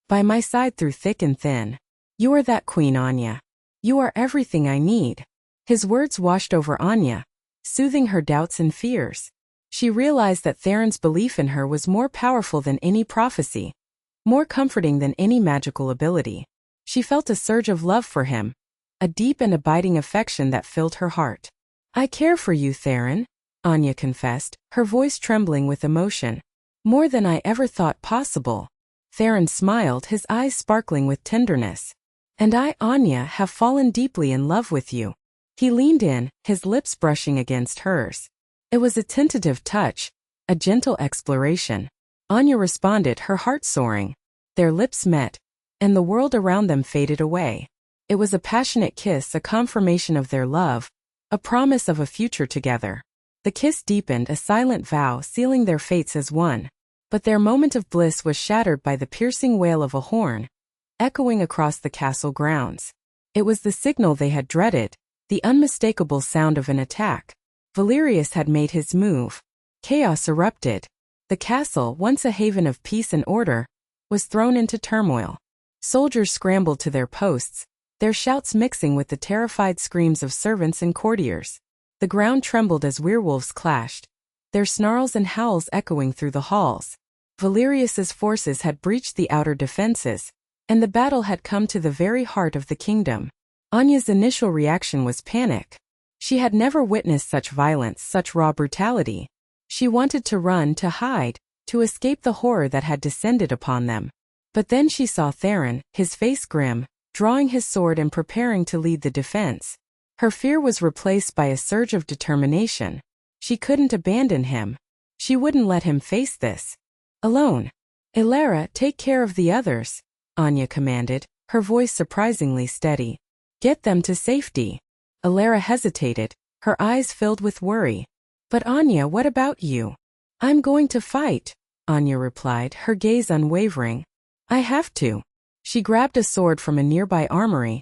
[SPEAKER 1] by my side through thick and thin. You are that queen, Anya. You are everything I need." His words washed over Anya, soothing her doubts and fears. She realized that Theron's belief in her was more powerful than any prophecy, more comforting than any magical ability. She felt a surge of love for him, a deep and abiding affection that filled her heart. "I care for you, Theron," Anya confessed, her voice trembling with emotion. "More than I ever thought possible." Theron smiled, his eyes sparkling with tenderness. And I, Anya, have fallen deeply in love with you. He leaned in, his lips brushing against hers. It was a tentative touch, a gentle exploration. Anya responded, her heart soaring. Their lips met, and the world around them faded away. It was a passionate kiss, a confirmation of their love, a promise of a future together. The kiss deepened, a silent vow sealing their fates as one. But their moment of bliss was shattered by the piercing wail of a horn, echoing across the castle grounds. It was the signal they had dreaded, the unmistakable sound of an attack. Valerius had made his move. Chaos erupted. The castle, once a haven of peace and order, was thrown into turmoil. Soldiers scrambled to their posts, their shouts mixing with the terrified screams of servants and courtiers. The ground trembled as werewolves clashed, their snarls and howls echoing through the halls. Valerius's forces had breached the outer defenses, and the battle had come to the very heart of the kingdom. Anya's initial reaction was panic. She had never witnessed such violence, such raw brutality. She wanted to run, to hide, to escape the horror that had descended upon them. But then she saw Theron, his face grim, drawing his sword and preparing to lead the defense. Her fear was replaced by a surge of determination. She couldn't abandon him. She wouldn't let him face this alone. Elara, take care of the others, Anya commanded, her voice surprisingly steady. Get them to safety. Elara hesitated, her eyes filled with worry. But Anya, what about you? I'm going to fight, Anya replied, her gaze unwavering. I have to. She grabbed a sword from a nearby armory,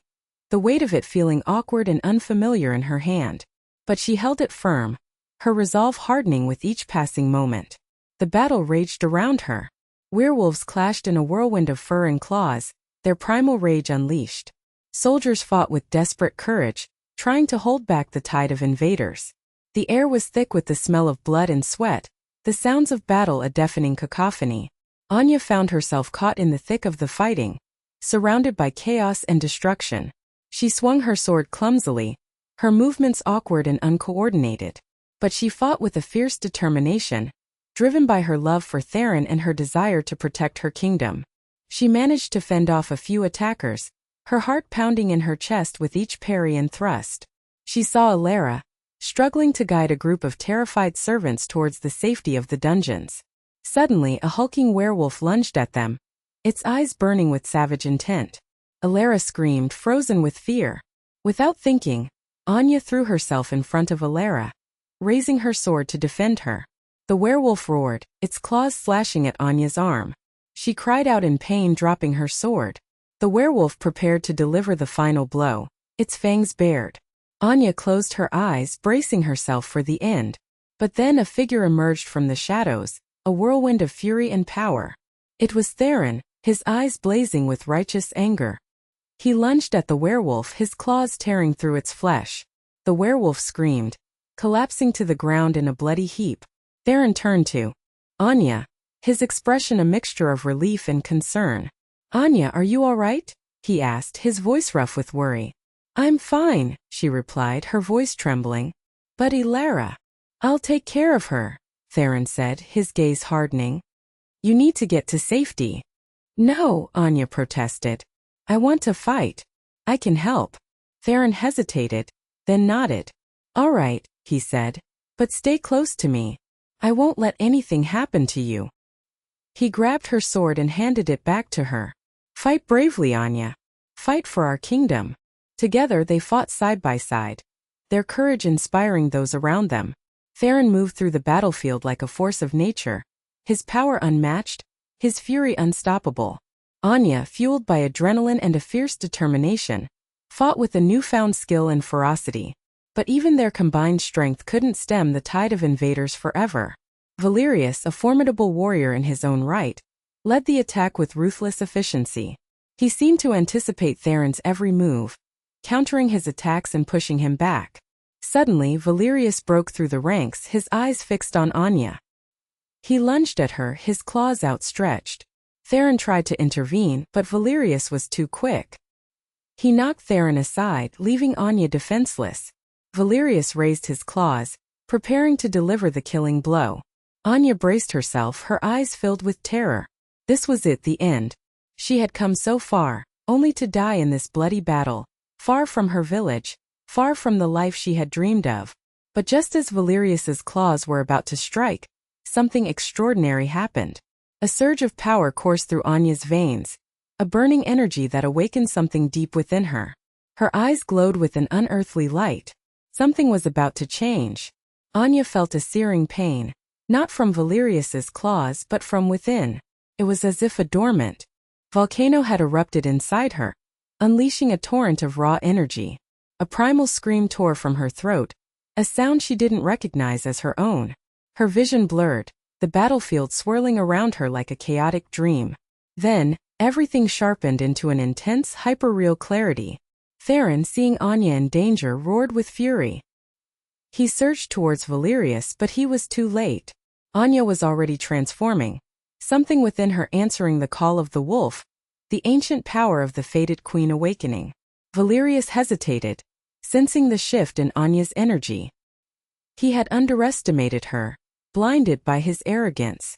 [SPEAKER 1] the weight of it feeling awkward and unfamiliar in her hand. But she held it firm, her resolve hardening with each passing moment. The battle raged around her. Werewolves clashed in a whirlwind of fur and claws, their primal rage unleashed. Soldiers fought with desperate courage, trying to hold back the tide of invaders. The air was thick with the smell of blood and sweat, the sounds of battle a deafening cacophony. Anya found herself caught in the thick of the fighting, surrounded by chaos and destruction. She swung her sword clumsily, her movements awkward and uncoordinated. But she fought with a fierce determination, driven by her love for Theron and her desire to protect her kingdom. She managed to fend off a few attackers, her heart pounding in her chest with each parry and thrust. She saw Elara, struggling to guide a group of terrified servants towards the safety of the dungeons. Suddenly, a hulking werewolf lunged at them, its eyes burning with savage intent. Elara screamed, frozen with fear. Without thinking, Anya threw herself in front of Elara, raising her sword to defend her. The werewolf roared, its claws slashing at Anya's arm. She cried out in pain, dropping her sword. The werewolf prepared to deliver the final blow, its fangs bared. Anya closed her eyes, bracing herself for the end. But then a figure emerged from the shadows, a whirlwind of fury and power. It was Theron, his eyes blazing with righteous anger. He lunged at the werewolf, his claws tearing through its flesh. The werewolf screamed, collapsing to the ground in a bloody heap. Theron turned to Anya, his expression a mixture of relief and concern. Anya, are you all right? He asked, his voice rough with worry. I'm fine, she replied, her voice trembling. But Elara. I'll take care of her, Theron said, his gaze hardening. You need to get to safety. No, Anya protested. I want to fight. I can help. Theron hesitated, then nodded. All right, he said. But stay close to me. I won't let anything happen to you. He grabbed her sword and handed it back to her. Fight bravely, Anya. Fight for our kingdom. Together they fought side by side, their courage inspiring those around them. Theron moved through the battlefield like a force of nature, his power unmatched, his fury unstoppable. Anya, fueled by adrenaline and a fierce determination, fought with a newfound skill and ferocity. But even their combined strength couldn't stem the tide of invaders forever. Valerius, a formidable warrior in his own right, led the attack with ruthless efficiency. He seemed to anticipate Theron's every move, countering his attacks and pushing him back. Suddenly, Valerius broke through the ranks, his eyes fixed on Anya. He lunged at her, his claws outstretched. Theron tried to intervene, but Valerius was too quick. He knocked Theron aside, leaving Anya defenseless. Valerius raised his claws, preparing to deliver the killing blow. Anya braced herself, her eyes filled with terror. This was it, the end. She had come so far, only to die in this bloody battle, far from her village, far from the life she had dreamed of. But just as Valerius's claws were about to strike, something extraordinary happened. A surge of power coursed through Anya's veins, a burning energy that awakened something deep within her. Her eyes glowed with an unearthly light. Something was about to change. Anya felt a searing pain, not from Valerius's claws but from within. It was as if a dormant volcano had erupted inside her, unleashing a torrent of raw energy. A primal scream tore from her throat, a sound she didn't recognize as her own. Her vision blurred, the battlefield swirling around her like a chaotic dream. Then, everything sharpened into an intense, hyperreal clarity. Theron, seeing Anya in danger, roared with fury. He surged towards Valerius, but he was too late. Anya was already transforming, something within her answering the call of the wolf, the ancient power of the fated queen awakening. Valerius hesitated, sensing the shift in Anya's energy. He had underestimated her, blinded by his arrogance.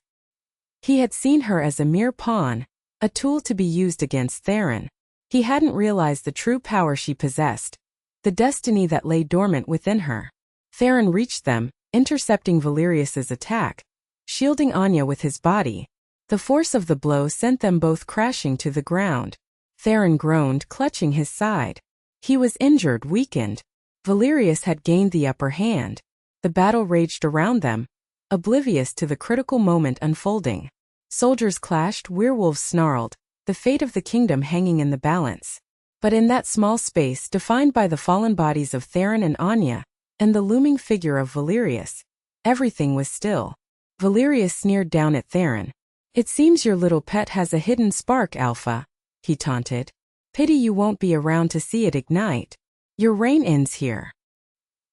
[SPEAKER 1] He had seen her as a mere pawn, a tool to be used against Theron. He hadn't realized the true power she possessed, the destiny that lay dormant within her. Theron reached them, intercepting Valerius's attack, shielding Anya with his body. The force of the blow sent them both crashing to the ground. Theron groaned, clutching his side. He was injured, weakened. Valerius had gained the upper hand. The battle raged around them, oblivious to the critical moment unfolding. Soldiers clashed, werewolves snarled, the fate of the kingdom hanging in the balance. But in that small space defined by the fallen bodies of Theron and Anya, and the looming figure of Valerius, everything was still. Valerius sneered down at Theron. "It seems your little pet has a hidden spark, Alpha," he taunted. "Pity you won't be around to see it ignite. Your reign ends here."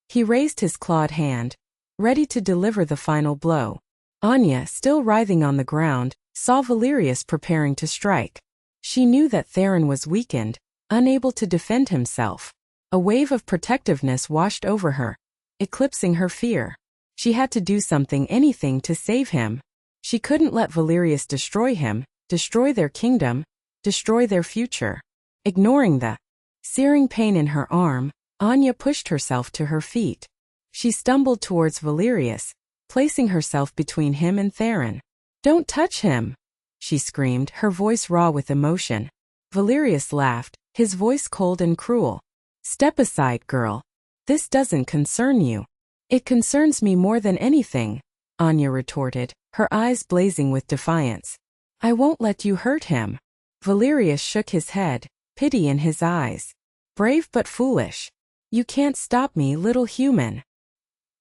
[SPEAKER 1] He raised his clawed hand, ready to deliver the final blow. Anya, still writhing on the ground, saw Valerius preparing to strike. She knew that Theron was weakened, unable to defend himself. A wave of protectiveness washed over her, eclipsing her fear. She had to do something, anything, to save him. She couldn't let Valerius destroy him, destroy their kingdom, destroy their future. Ignoring the searing pain in her arm, Anya pushed herself to her feet. She stumbled towards Valerius, placing herself between him and Theron. "Don't touch him!" she screamed, her voice raw with emotion. Valerius laughed, his voice cold and cruel. "Step aside, girl. This doesn't concern you." "It concerns me more than anything," Anya retorted, her eyes blazing with defiance. "I won't let you hurt him." Valerius shook his head, pity in his eyes. "Brave but foolish. You can't stop me, little human."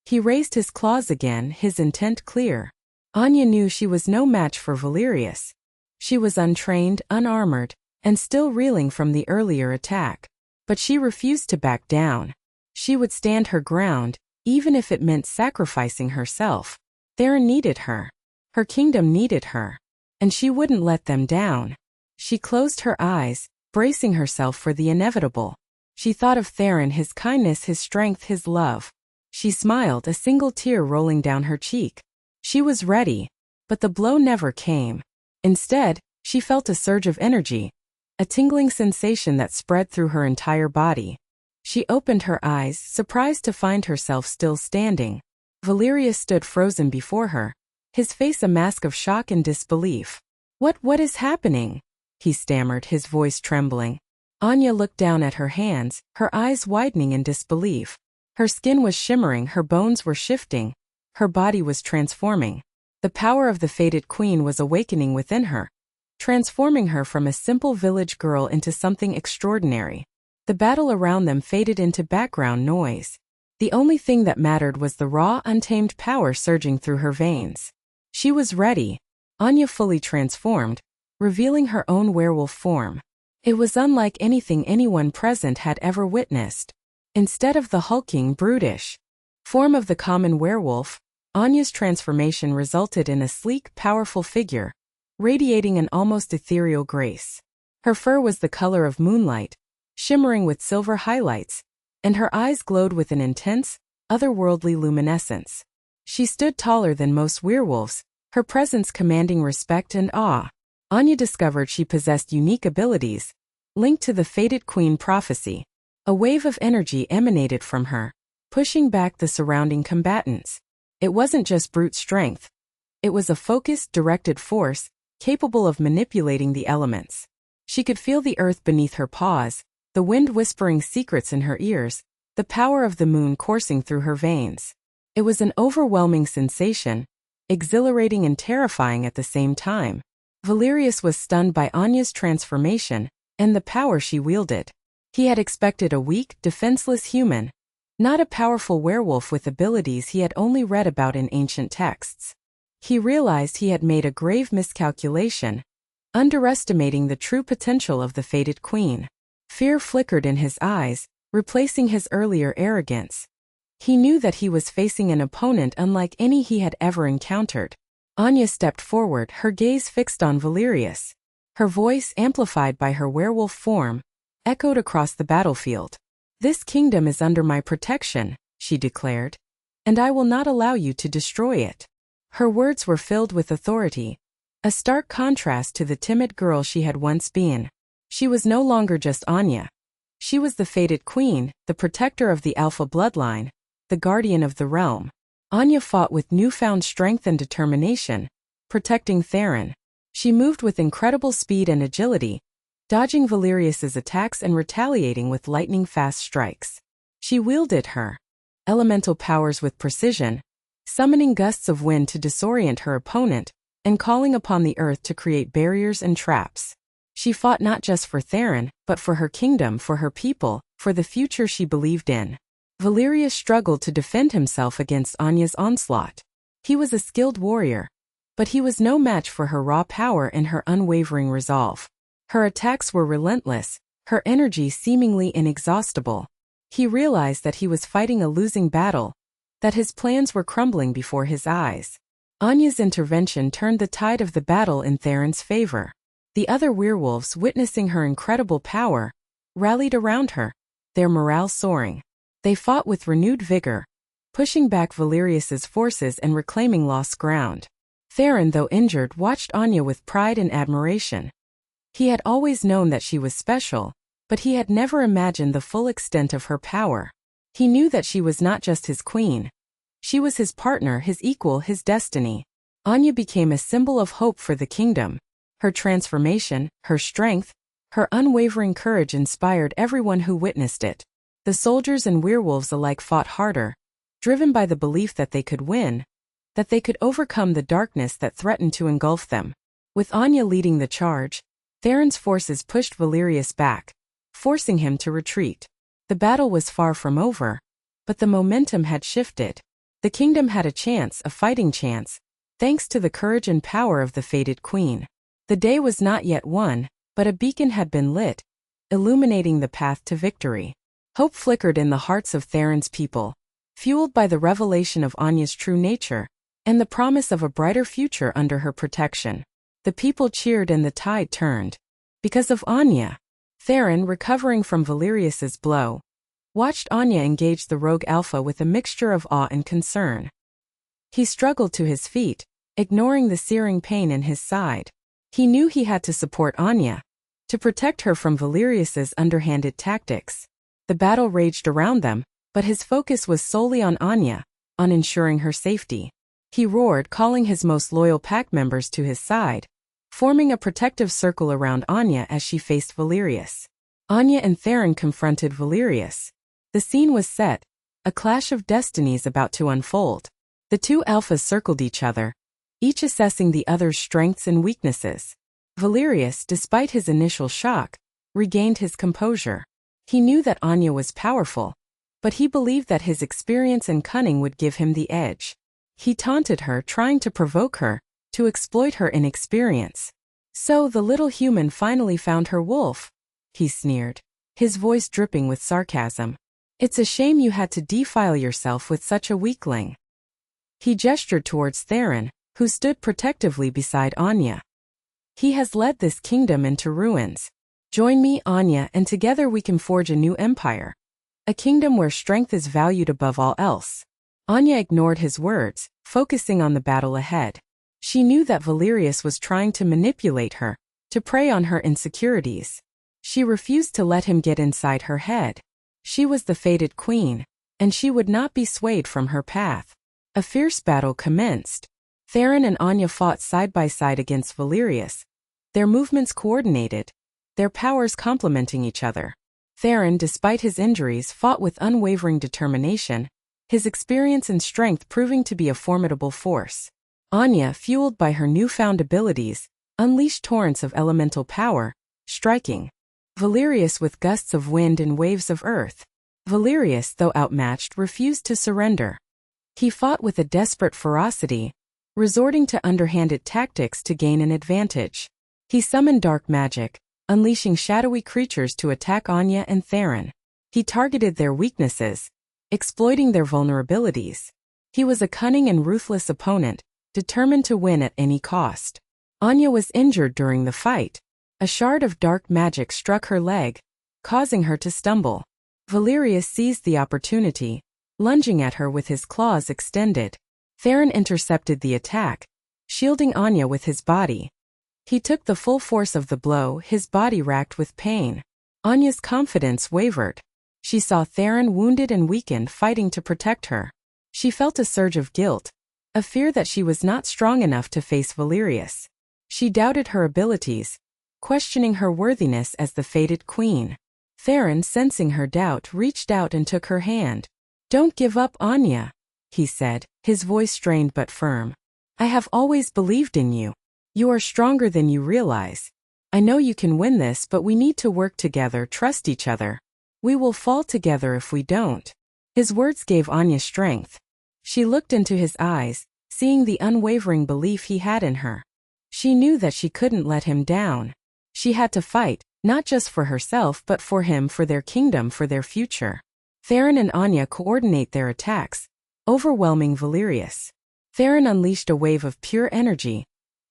[SPEAKER 1] He raised his claws again, his intent clear. Anya knew she was no match for Valerius. She was untrained, unarmored, and still reeling from the earlier attack. But she refused to back down. She would stand her ground, even if it meant sacrificing herself. Theron needed her. Her kingdom needed her. And she wouldn't let them down. She closed her eyes, bracing herself for the inevitable. She thought of Theron, his kindness, his strength, his love. She smiled, a single tear rolling down her cheek. She was ready, but the blow never came. Instead, she felt a surge of energy, a tingling sensation that spread through her entire body. She opened her eyes, surprised to find herself still standing. Valerius stood frozen before her, his face a mask of shock and disbelief. What is happening?" he stammered, his voice trembling. Anya looked down at her hands, her eyes widening in disbelief. Her skin was shimmering, her bones were shifting, her body was transforming. The power of the fated queen was awakening within her, transforming her from a simple village girl into something extraordinary. The battle around them faded into background noise. The only thing that mattered was the raw, untamed power surging through her veins. She was ready, Anya fully transformed, revealing her own werewolf form. It was unlike anything anyone present had ever witnessed. Instead of the hulking, brutish form of the common werewolf, Anya's transformation resulted in a sleek, powerful figure, radiating an almost ethereal grace. Her fur was the color of moonlight, shimmering with silver highlights, and her eyes glowed with an intense, otherworldly luminescence. She stood taller than most werewolves, her presence commanding respect and awe. Anya discovered she possessed unique abilities, linked to the fated queen prophecy. A wave of energy emanated from her, pushing back the surrounding combatants. It wasn't just brute strength. It was a focused, directed force, capable of manipulating the elements. She could feel the earth beneath her paws, the wind whispering secrets in her ears, the power of the moon coursing through her veins. It was an overwhelming sensation, exhilarating and terrifying at the same time. Valerius was stunned by Anya's transformation and the power she wielded. He had expected a weak, defenseless human, not a powerful werewolf with abilities he had only read about in ancient texts. He realized he had made a grave miscalculation, underestimating the true potential of the fated queen. Fear flickered in his eyes, replacing his earlier arrogance. He knew that he was facing an opponent unlike any he had ever encountered. Anya stepped forward, her gaze fixed on Valerius. Her voice, amplified by her werewolf form, echoed across the battlefield. "This kingdom is under my protection," she declared, "and I will not allow you to destroy it." Her words were filled with authority, a stark contrast to the timid girl she had once been. She was no longer just Anya. She was the fated queen, the protector of the Alpha bloodline, the guardian of the realm. Anya fought with newfound strength and determination, protecting Theron. She moved with incredible speed and agility, dodging Valerius's attacks and retaliating with lightning-fast strikes. She wielded her elemental powers with precision, summoning gusts of wind to disorient her opponent and calling upon the earth to create barriers and traps. She fought not just for Theron, but for her kingdom, for her people, for the future she believed in. Valerius struggled to defend himself against Anya's onslaught. He was a skilled warrior, but he was no match for her raw power and her unwavering resolve. Her attacks were relentless, her energy seemingly inexhaustible. He realized that he was fighting a losing battle, that his plans were crumbling before his eyes. Anya's intervention turned the tide of the battle in Theron's favor. The other werewolves, witnessing her incredible power, rallied around her, their morale soaring. They fought with renewed vigor, pushing back Valerius's forces and reclaiming lost ground. Theron, though injured, watched Anya with pride and admiration. He had always known that she was special, but he had never imagined the full extent of her power. He knew that she was not just his queen. She was his partner, his equal, his destiny. Anya became a symbol of hope for the kingdom. Her transformation, her strength, her unwavering courage inspired everyone who witnessed it. The soldiers and werewolves alike fought harder, driven by the belief that they could win, that they could overcome the darkness that threatened to engulf them. With Anya leading the charge, Theron's forces pushed Valerius back, forcing him to retreat. The battle was far from over, but the momentum had shifted. The kingdom had a chance, a fighting chance, thanks to the courage and power of the fated queen. The day was not yet won, but a beacon had been lit, illuminating the path to victory. Hope flickered in the hearts of Theron's people, fueled by the revelation of Anya's true nature and the promise of a brighter future under her protection. The people cheered and the tide turned. Because of Anya, Theron, recovering from Valerius's blow, watched Anya engage the rogue Alpha with a mixture of awe and concern. He struggled to his feet, ignoring the searing pain in his side. He knew he had to support Anya, to protect her from Valerius's underhanded tactics. The battle raged around them, but his focus was solely on Anya, on ensuring her safety. He roared, calling his most loyal pack members to his side, forming a protective circle around Anya as she faced Valerius. Anya and Theron confronted Valerius. The scene was set, a clash of destinies about to unfold. The two alphas circled each other, each assessing the other's strengths and weaknesses. Valerius, despite his initial shock, regained his composure. He knew that Anya was powerful, but he believed that his experience and cunning would give him the edge. He taunted her, trying to provoke her, to exploit her inexperience. "So the little human finally found her wolf," he sneered, his voice dripping with sarcasm. "It's a shame you had to defile yourself with such a weakling." He gestured towards Theron, who stood protectively beside Anya. "He has led this kingdom into ruins. Join me, Anya, and together we can forge a new empire. A kingdom where strength is valued above all else." Anya ignored his words, focusing on the battle ahead. She knew that Valerius was trying to manipulate her, to prey on her insecurities. She refused to let him get inside her head. She was the fated queen, and she would not be swayed from her path. A fierce battle commenced. Theron and Anya fought side by side against Valerius, their movements coordinated, their powers complementing each other. Theron, despite his injuries, fought with unwavering determination, his experience and strength proving to be a formidable force. Anya, fueled by her newfound abilities, unleashed torrents of elemental power, striking Valerius with gusts of wind and waves of earth. Valerius, though outmatched, refused to surrender. He fought with a desperate ferocity, resorting to underhanded tactics to gain an advantage. He summoned dark magic, unleashing shadowy creatures to attack Anya and Theron. He targeted their weaknesses, exploiting their vulnerabilities. He was a cunning and ruthless opponent, determined to win at any cost. Anya was injured during the fight. A shard of dark magic struck her leg, causing her to stumble. Valerius seized the opportunity, lunging at her with his claws extended. Theron intercepted the attack, shielding Anya with his body. He took the full force of the blow, his body racked with pain. Anya's confidence wavered. She saw Theron wounded and weakened fighting to protect her. She felt a surge of guilt, a fear that she was not strong enough to face Valerius. She doubted her abilities, questioning her worthiness as the fated queen. Theron, sensing her doubt, reached out and took her hand. "Don't give up, Anya," he said, his voice strained but firm. "I have always believed in you. You are stronger than you realize. I know you can win this, but we need to work together, trust each other. We will fall together if we don't." His words gave Anya strength. She looked into his eyes, seeing the unwavering belief he had in her. She knew that she couldn't let him down. She had to fight, not just for herself but for him, for their kingdom, for their future. Theron and Anya coordinate their attacks, overwhelming Valerius. Theron unleashed a wave of pure energy,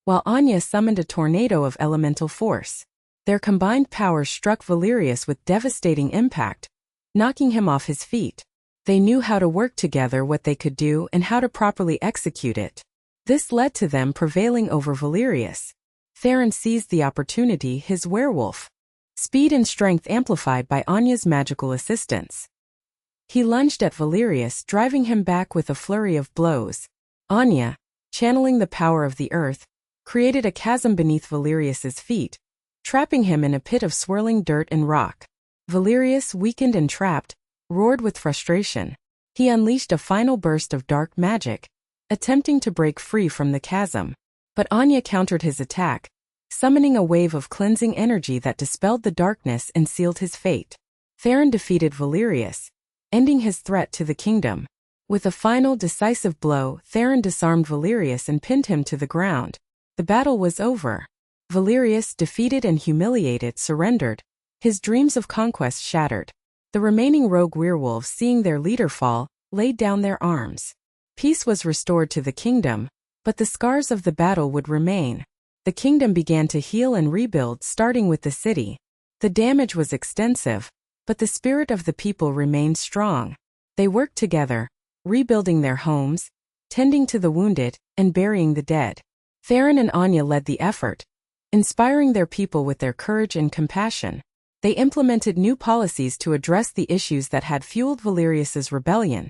[SPEAKER 1] while Anya summoned a tornado of elemental force. Their combined powers struck Valerius with devastating impact, knocking him off his feet. They knew how to work together, what they could do, and how to properly execute it. This led to them prevailing over Valerius. Theron seized the opportunity, his werewolf speed and strength amplified by Anya's magical assistance. He lunged at Valerius, driving him back with a flurry of blows. Anya, channeling the power of the earth, created a chasm beneath Valerius's feet, trapping him in a pit of swirling dirt and rock. Valerius, weakened and trapped, roared with frustration. He unleashed a final burst of dark magic, attempting to break free from the chasm. But Anya countered his attack, summoning a wave of cleansing energy that dispelled the darkness and sealed his fate. Theron defeated Valerius, ending his threat to the kingdom. With a final decisive blow, Theron disarmed Valerius and pinned him to the ground. The battle was over. Valerius, defeated and humiliated, surrendered, his dreams of conquest shattered. The remaining rogue werewolves, seeing their leader fall, laid down their arms. Peace was restored to the kingdom, but the scars of the battle would remain. The kingdom began to heal and rebuild, starting with the city. The damage was extensive, but the spirit of the people remained strong. They worked together, rebuilding their homes, tending to the wounded, and burying the dead. Theron and Anya led the effort, inspiring their people with their courage and compassion. They implemented new policies to address the issues that had fueled Valerius's rebellion,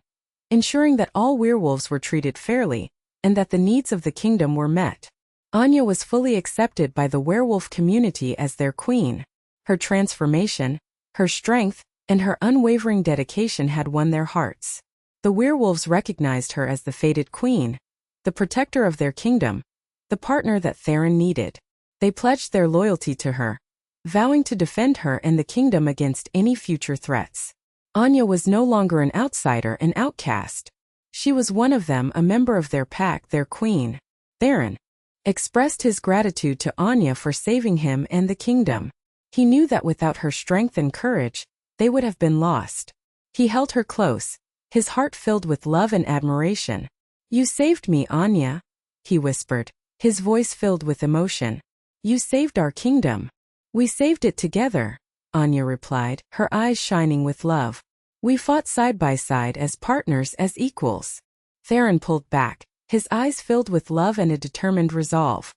[SPEAKER 1] ensuring that all werewolves were treated fairly, and that the needs of the kingdom were met. Anya was fully accepted by the werewolf community as their queen. Her transformation, her strength, and her unwavering dedication had won their hearts. The werewolves recognized her as the fated queen, the protector of their kingdom, the partner that Theron needed. They pledged their loyalty to her, vowing to defend her and the kingdom against any future threats. Anya was no longer an outsider, an outcast. She was one of them, a member of their pack, their queen. Theron expressed his gratitude to Anya for saving him and the kingdom. He knew that without her strength and courage, they would have been lost. He held her close, his heart filled with love and admiration. "You saved me, Anya," he whispered, his voice filled with emotion. "You saved our kingdom." "We saved it together," Anya replied, her eyes shining with love. "We fought side by side as partners, as equals." Theron pulled back, his eyes filled with love and a determined resolve.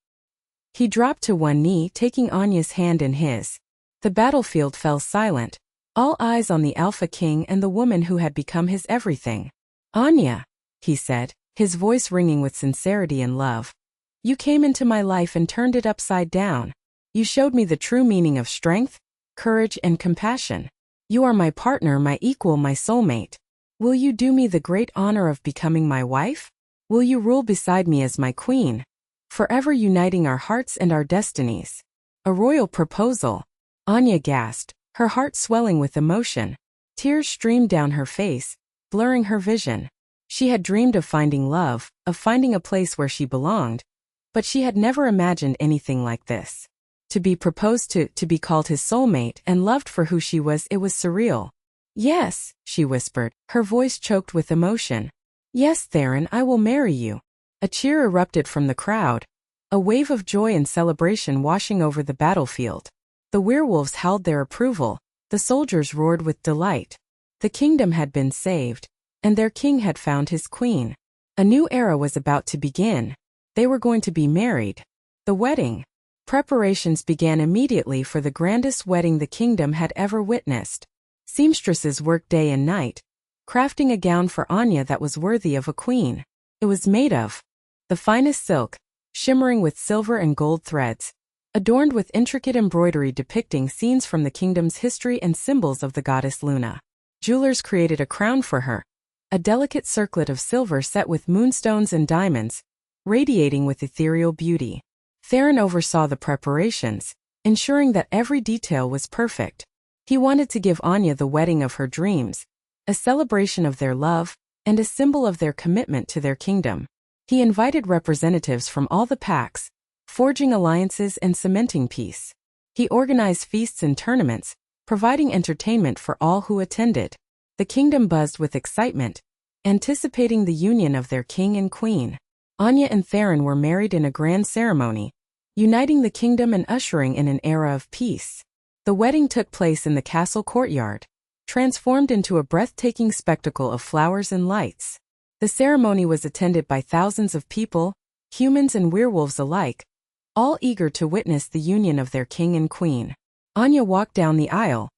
[SPEAKER 1] He dropped to one knee, taking Anya's hand in his. The battlefield fell silent, all eyes on the Alpha King and the woman who had become his everything. "Anya," he said, his voice ringing with sincerity and love. "You came into my life and turned it upside down. You showed me the true meaning of strength, courage, and compassion. You are my partner, my equal, my soulmate. Will you do me the great honor of becoming my wife? Will you rule beside me as my queen, forever uniting our hearts and our destinies?" A royal proposal. Anya gasped, her heart swelling with emotion. Tears streamed down her face, blurring her vision. She had dreamed of finding love, of finding a place where she belonged, but she had never imagined anything like this. To be proposed to be called his soulmate and loved for who she was, it was surreal. "Yes," she whispered, her voice choked with emotion. "Yes, Theron, I will marry you." A cheer erupted from the crowd, a wave of joy and celebration washing over the battlefield. The werewolves howled their approval, the soldiers roared with delight. The kingdom had been saved, and their king had found his queen. A new era was about to begin. They were going to be married. The wedding. Preparations began immediately for the grandest wedding the kingdom had ever witnessed. Seamstresses worked day and night, crafting a gown for Anya that was worthy of a queen. It was made of the finest silk, shimmering with silver and gold threads, adorned with intricate embroidery depicting scenes from the kingdom's history and symbols of the goddess Luna. Jewelers created a crown for her, a delicate circlet of silver set with moonstones and diamonds, radiating with ethereal beauty. Theron oversaw the preparations, ensuring that every detail was perfect. He wanted to give Anya the wedding of her dreams, a celebration of their love, and a symbol of their commitment to their kingdom. He invited representatives from all the packs, forging alliances and cementing peace. He organized feasts and tournaments, providing entertainment for all who attended. The kingdom buzzed with excitement, anticipating the union of their king and queen. Anya and Theron were married in a grand ceremony, uniting the kingdom and ushering in an era of peace. The wedding took place in the castle courtyard, transformed into a breathtaking spectacle of flowers and lights. The ceremony was attended by thousands of people, humans and werewolves alike, all eager to witness the union of their king and queen. Anya walked down the aisle,